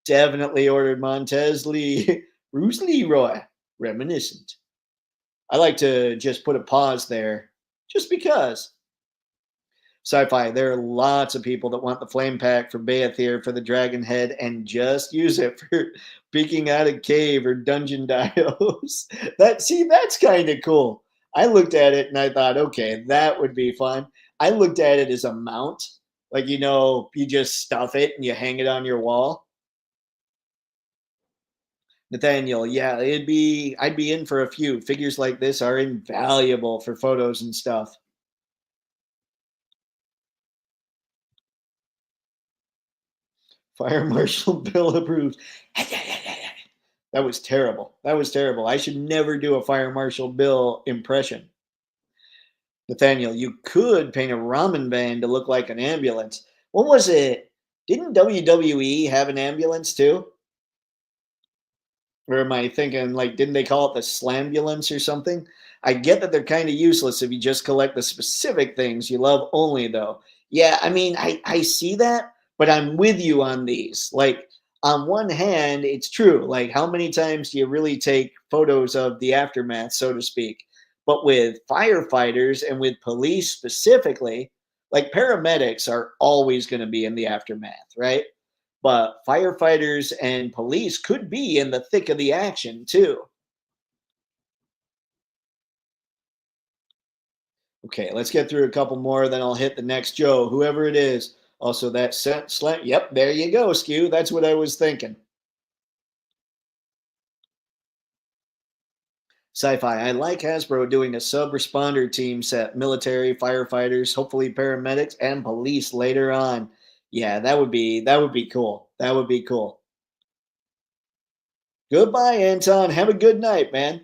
Definitely ordered Montez Lee, Bruce Leroy, reminiscent. I like to just put a pause there just because. Sci-fi, there are lots of people that want the flame pack for Beathir for the dragon head and just use it for peeking out a cave or dungeon dios. That's kind of cool. I looked at it and I thought, okay, that would be fun. I looked at it as a mount. Like, you just stuff it and you hang it on your wall. Nathaniel, yeah, I'd be in for a few. Figures like this are invaluable for photos and stuff. Fire Marshal Bill approves. That was terrible. That was terrible. I should never do a Fire Marshal Bill impression. Nathaniel, you could paint a ramen van to look like an ambulance. What was it? Didn't WWE have an ambulance too? Or am I thinking, like, didn't they call it the slambulance or something? I get that they're kind of useless if you just collect the specific things you love only, though. Yeah, I mean, I see that, but I'm with you on these. Like, on one hand, it's true. Like, how many times do you really take photos of the aftermath, so to speak? But with firefighters and with police specifically, like paramedics are always going to be in the aftermath, right? But firefighters and police could be in the thick of the action too. Okay, let's get through a couple more, then I'll hit the next Joe, whoever it is. Also, that set slant. Yep, there you go, Skew. That's what I was thinking. Sci-fi. I like Hasbro doing a sub-responder team set, military, firefighters, hopefully paramedics, and police later on. Yeah, that would be cool. That would be cool. Goodbye, Anton. Have a good night, man.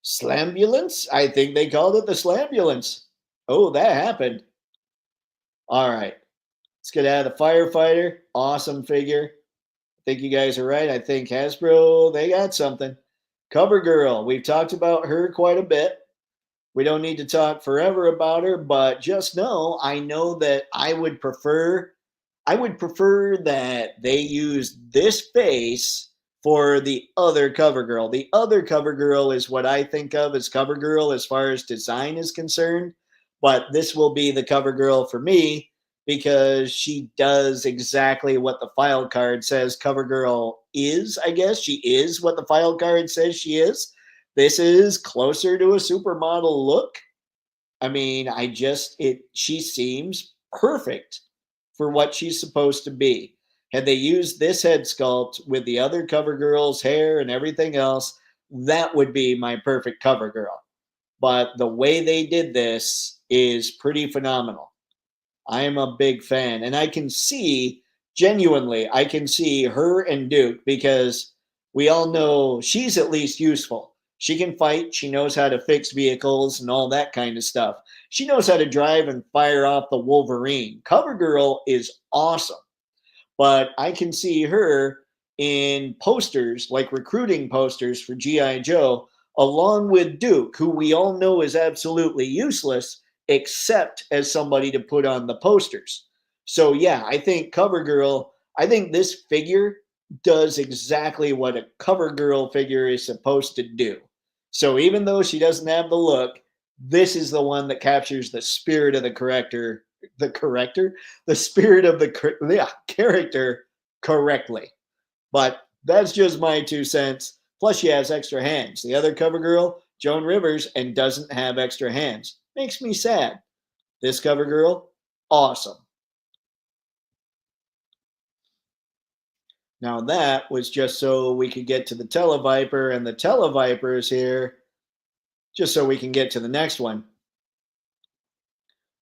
Slambulance? I think they called it the Slambulance. Oh, that happened. All right. Let's get out of the firefighter. Awesome figure. I think you guys are right. I think Hasbro, they got something. Cover Girl. We've talked about her quite a bit. We don't need to talk forever about her, but just know I know that I would prefer that they use this face for the other cover girl. The other cover girl is what I think of as cover girl as far as design is concerned, but this will be the cover girl for me because she does exactly what the file card says cover girl is, I guess. She is what the file card says she is. This is closer to a supermodel look. I mean, she seems perfect for what she's supposed to be. Had they used this head sculpt with the other cover girl's hair and everything else, that would be my perfect cover girl. But the way they did this is pretty phenomenal. I am a big fan. And I can see, genuinely, I can see her and Duke because we all know she's at least useful. She can fight. She knows how to fix vehicles and all that kind of stuff. She knows how to drive and fire off the Wolverine. Cover Girl is awesome, but I can see her in posters, like recruiting posters for G.I. Joe, along with Duke, who we all know is absolutely useless, except as somebody to put on the posters. So, yeah, I think Cover Girl, I think this figure does exactly what a Cover Girl figure is supposed to do. So, even though she doesn't have the look, this is the one that captures the spirit of the spirit of the character correctly. But that's just my 2 cents. Plus, she has extra hands. The other cover girl, Joan Rivers, and doesn't have extra hands. Makes me sad. This cover girl, awesome. Now that was just so we could get to the Televiper, and the Televiper is here just so we can get to the next one.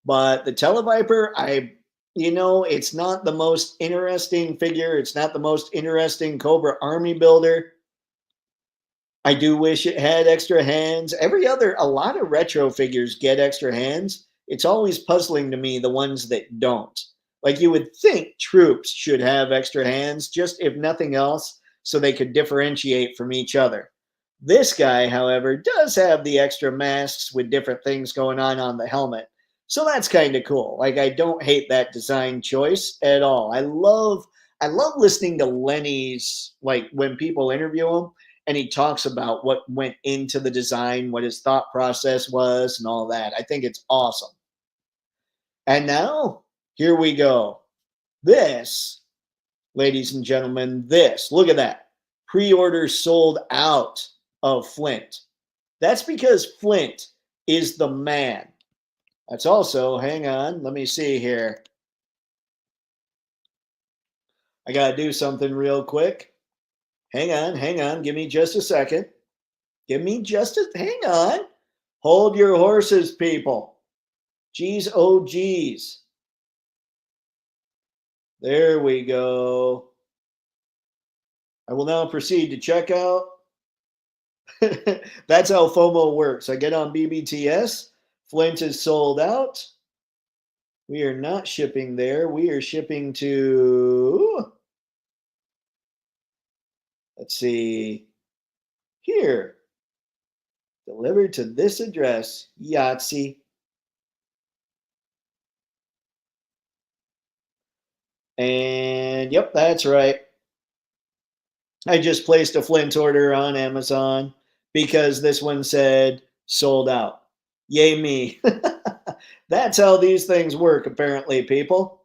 But the Televiper, it's not the most interesting figure. It's not the most interesting Cobra Army builder. I do wish it had extra hands. A lot of retro figures get extra hands. It's always puzzling to me, the ones that don't. Like you would think troops should have extra hands, just if nothing else, so they could differentiate from each other. This guy, however, does have the extra masks with different things going on the helmet. So that's kind of cool. Like I don't hate that design choice at all. I love listening to Lenny's, like when people interview him and he talks about what went into the design, what his thought process was and all that. I think it's awesome. And now, here we go. This, ladies and gentlemen, look at that. Pre-order sold out of Flint. That's because Flint is the man. That's also, hang on, let me see here. I got to do something real quick. Hang on, give me just a second. Hang on. Hold your horses, people. Geez, oh geez. There we go. I will now proceed to checkout. That's how FOMO works. I get on BBTS. Flint is sold out. We are not shipping there. We are shipping to, let's see, here. Delivered to this address, Yahtzee. And yep, that's right. I just placed a Flint order on Amazon because this one said sold out. Yay me. That's how these things work, apparently, people.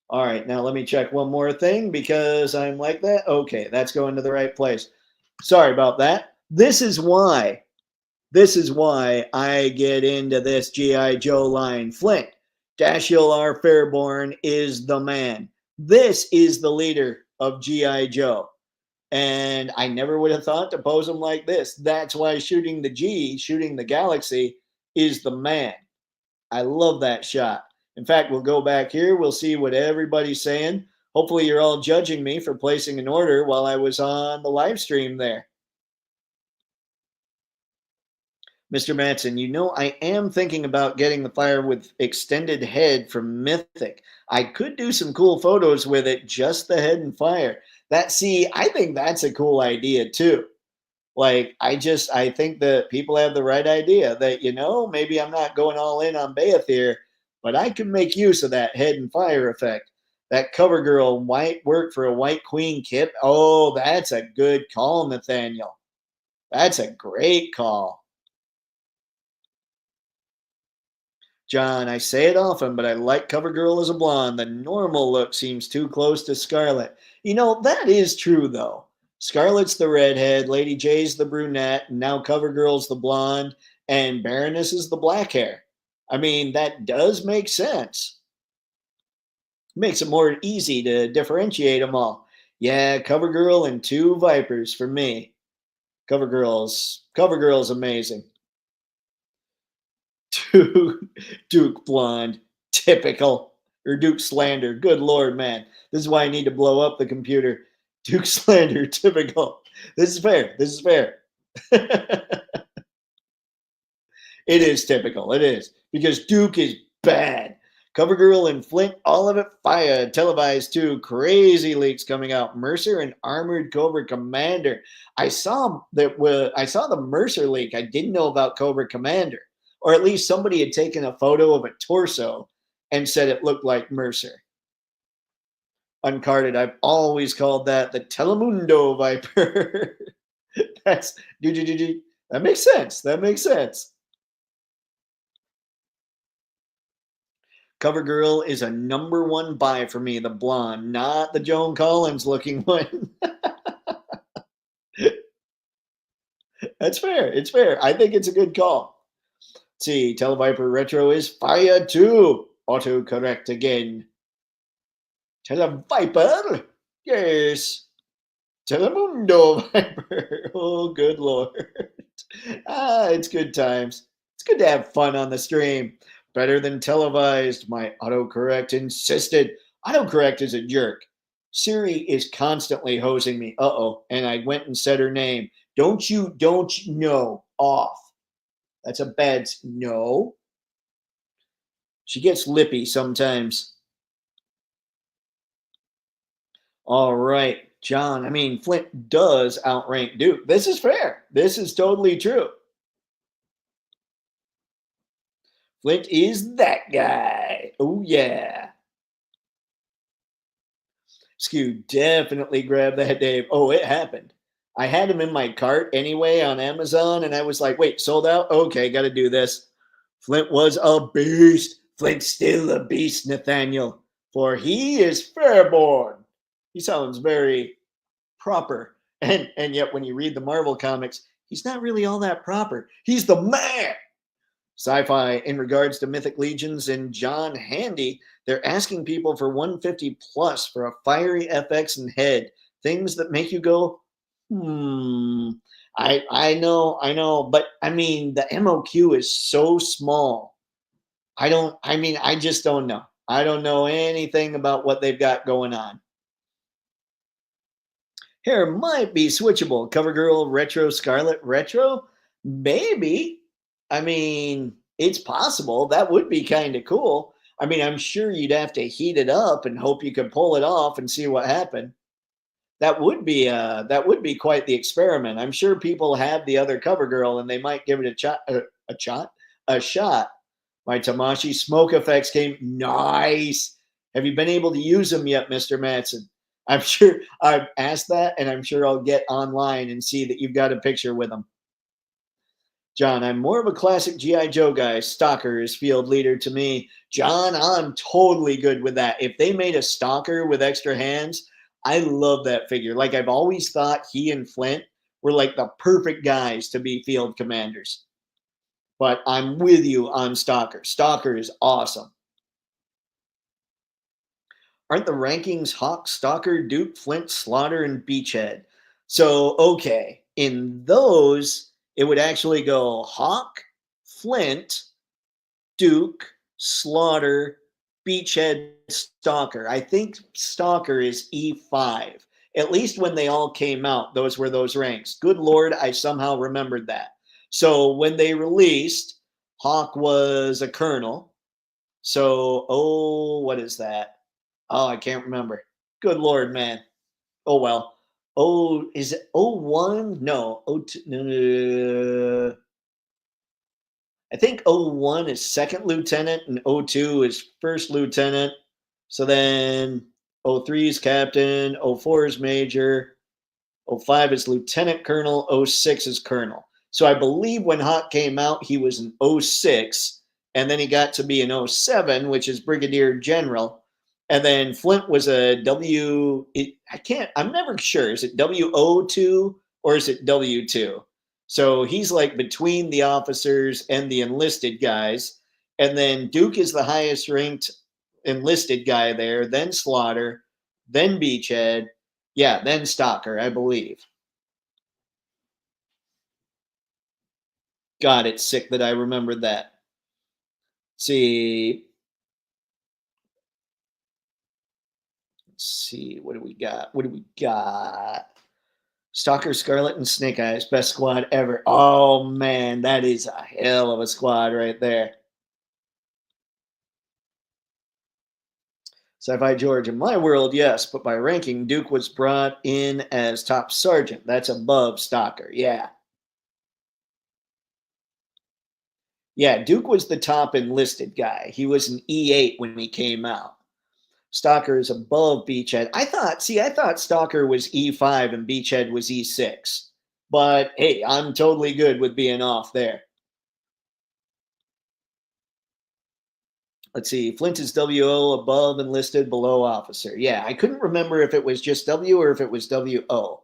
All right, now let me check one more thing because I'm like that. Okay, that's going to the right place. Sorry about that. This is why I get into this G.I. Joe line Flint. Dashiell R. Fairborn is the man. This is the leader of G.I. Joe. And I never would have thought to pose him like this. That's why shooting the G, shooting the Galaxy, is the man. I love that shot. In fact, we'll go back here. We'll see what everybody's saying. Hopefully, you're all judging me for placing an order while I was on the live stream there. Mr. Matson, you know, I am thinking about getting the fire with extended head from Mythic. I could do some cool photos with it, just the head and fire. I think that's a cool idea too. Like, I think that people have the right idea that, maybe I'm not going all in on Baeth here, but I can make use of that head and fire effect. That cover girl white work for a white queen kip. Oh, that's a good call, Nathaniel. That's a great call. John, I say it often, but I like CoverGirl as a blonde. The normal look seems too close to Scarlet. That is true, though. Scarlet's the redhead, Lady J's the brunette, and now CoverGirl's the blonde, and Baroness is the black hair. I mean, that does make sense. Makes it more easy to differentiate them all. Yeah, CoverGirl and two Vipers for me. CoverGirl's amazing. Duke Blonde, typical. Or Duke Slander, good lord, man. This is why I need to blow up the computer. Duke Slander, typical. This is fair. It is typical. It is. Because Duke is bad. CoverGirl and Flint, all of it fire. Televised too. Crazy leaks coming out. Mercer and Armored Cobra Commander. I saw the Mercer leak. I didn't know about Cobra Commander. Or at least somebody had taken a photo of a torso and said it looked like Mercer. Uncarded, I've always called that the Telemundo Viper. That makes sense. CoverGirl is a number one buy for me, the blonde, not the Joan Collins looking one. That's fair. It's fair. I think it's a good call. Let's see, Televiper Retro is fire too. Autocorrect again. Televiper? Yes. Telemundo Viper. Oh, good lord. It's good times. It's good to have fun on the stream. Better than televised, my autocorrect insisted. Autocorrect is a jerk. Siri is constantly hosing me. Uh-oh. And I went and said her name. Don't you know, off. That's a bad no. She gets lippy sometimes. All right, John. I mean, Flint does outrank Duke. This is fair. This is totally true. Flint is that guy. Oh, yeah. Skew, definitely grab that, Dave. Oh, it happened. I had him in my cart anyway on Amazon, and I was like, wait, sold out? Okay, got to do this. Flint was a beast. Flint's still a beast, Nathaniel, for he is Fairborn. He sounds very proper. And yet when you read the Marvel comics, he's not really all that proper. He's the man. Sci-fi in regards to Mythic Legions and John Handy, they're asking people for 150 plus for a fiery FX and head. Things that make you go, I know, but I mean the MOQ is so small. I just don't know. I don't know anything about what they've got going on. Hair might be switchable. CoverGirl Retro Scarlet Retro? Maybe. I mean, it's possible. That would be kind of cool. I mean, I'm sure you'd have to heat it up and hope you could pull it off and see what happened. That would be quite the experiment. I'm sure people have the other CoverGirl and they might give it a shot. My Tamashi smoke effects came nice. Have you been able to use them yet, Mr. Matson? I'm sure I've asked that, and I'm sure I'll get online and see that you've got a picture with them. John, I'm more of a classic G.I. Joe guy. Stalker is field leader to me. John, I'm totally good with that. If they made a Stalker with extra hands, I love that figure. Like, I've always thought he and Flint were like the perfect guys to be field commanders. But I'm with you on Stalker. Stalker is awesome. Aren't the rankings Hawk, Stalker, Duke, Flint, Slaughter, and Beachhead? So, okay, in those, it would actually go Hawk, Flint, Duke, Slaughter, Beachhead, Stalker. I think Stalker is E5. At least when they all came out, those were those ranks. Good Lord, I somehow remembered that. So when they released, Hawk was a colonel. So, oh, what is that? Oh, I can't remember. Good Lord, man. Oh, well. Oh, is it oh 01? No. Oh 02. No, no, no, no. I think oh 01 is second lieutenant and oh 02 is first lieutenant. So then oh 03 is captain, oh 04 is major, oh 05 is lieutenant colonel, oh 06 is colonel. So I believe when Hawk came out, he was an oh 06, and then he got to be an oh 07, which is brigadier general. And then Flint was a I'm never sure. Is it WO2 or is it W2? So he's like between the officers and the enlisted guys. And then Duke is the highest ranked enlisted guy there, then Slaughter, then Beachhead, yeah, then Stalker, I believe. God, it's sick that I remembered that. See, let's see, what do we got? What do we got? Stalker, Scarlet, and Snake Eyes, best squad ever. Oh man, that is a hell of a squad right there. Sci-Fi George, in my world, yes, but by ranking, Duke was brought in as top sergeant. That's above Stalker. Yeah. Yeah, Duke was the top enlisted guy. He was an E8 when he came out. Stalker is above Beachhead. I thought Stalker was E5 and Beachhead was E6. But hey, I'm totally good with being off there. Let's see. Flint is WO, above enlisted, below officer. Yeah, I couldn't remember if it was just W or if it was WO.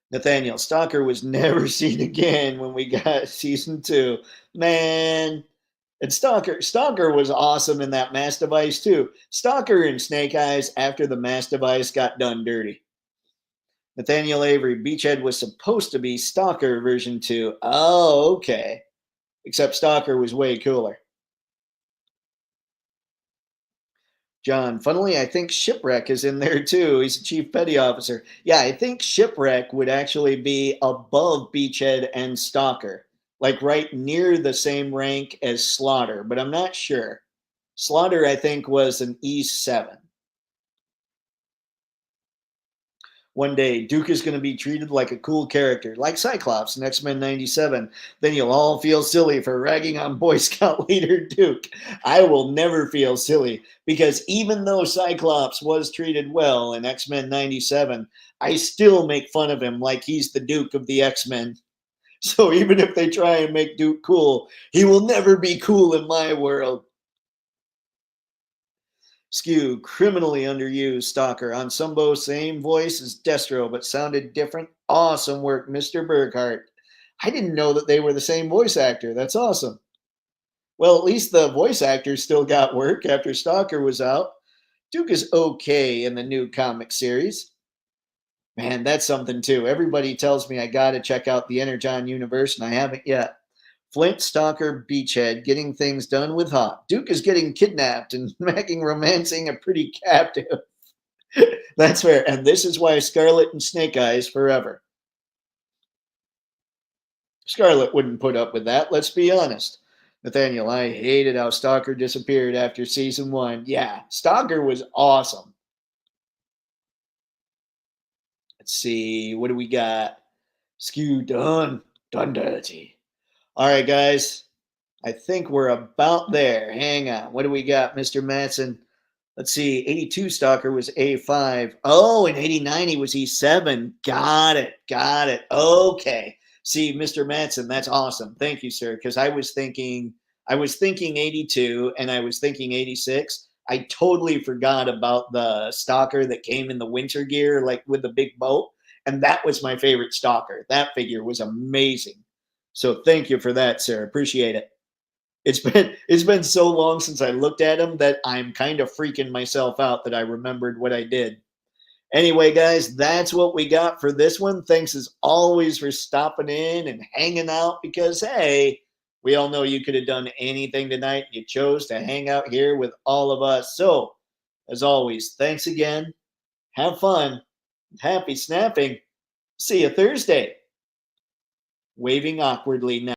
Nathaniel, Stalker was never seen again when we got season 2. Man, and Stalker was awesome in that mass device too. Stalker and Snake Eyes after the mass device got done dirty. Nathaniel Avery, Beachhead was supposed to be Stalker version 2. Oh, okay. Except Stalker was way cooler. John, funnily, I think Shipwreck is in there too. He's a chief petty officer. Yeah, I think Shipwreck would actually be above Beachhead and Stalker, like right near the same rank as Slaughter, but I'm not sure. Slaughter, I think, was an E7. One day, Duke is going to be treated like a cool character, like Cyclops in X-Men 97. Then you'll all feel silly for ragging on Boy Scout leader Duke. I will never feel silly because even though Cyclops was treated well in X-Men 97, I still make fun of him like he's the Duke of the X-Men. So even if they try and make Duke cool, he will never be cool in my world. Skew, criminally underused Stalker. On Sumbo, same voice as Destro, but sounded different. Awesome work, Mr. Burkhart. I didn't know that they were the same voice actor. That's awesome. Well, at least the voice actor still got work after Stalker was out. Duke is okay in the new comic series. Man, that's something too. Everybody tells me I gotta check out the Energon universe, and I haven't yet. Flint, Stalker, Beachhead, getting things done with Hawk. Duke is getting kidnapped and making romancing a pretty captive. That's fair. And this is why Scarlet and Snake Eyes forever. Scarlet wouldn't put up with that, let's be honest. Nathaniel, I hated how Stalker disappeared after season 1. Yeah, Stalker was awesome. Let's see, what do we got? Skew done. Done dirty. All right, guys. I think we're about there. Hang on. What do we got, Mr. Matson? Let's see. 82 Stalker was A5. Oh, in 89 he was E7. Got it. Got it. Okay. See, Mr. Matson, that's awesome. Thank you, sir. Because I was thinking 82 and I was thinking 86. I totally forgot about the Stalker that came in the winter gear, like with the big boat. And that was my favorite Stalker. That figure was amazing. So thank you for that, sir. Appreciate it. It's been so long since I looked at them that I'm kind of freaking myself out that I remembered what I did. Anyway, guys, that's what we got for this one. Thanks as always for stopping in and hanging out because, hey, we all know you could have done anything tonight. You chose to hang out here with all of us. So, as always, thanks again. Have fun. Happy snapping. See you Thursday. Waving awkwardly now.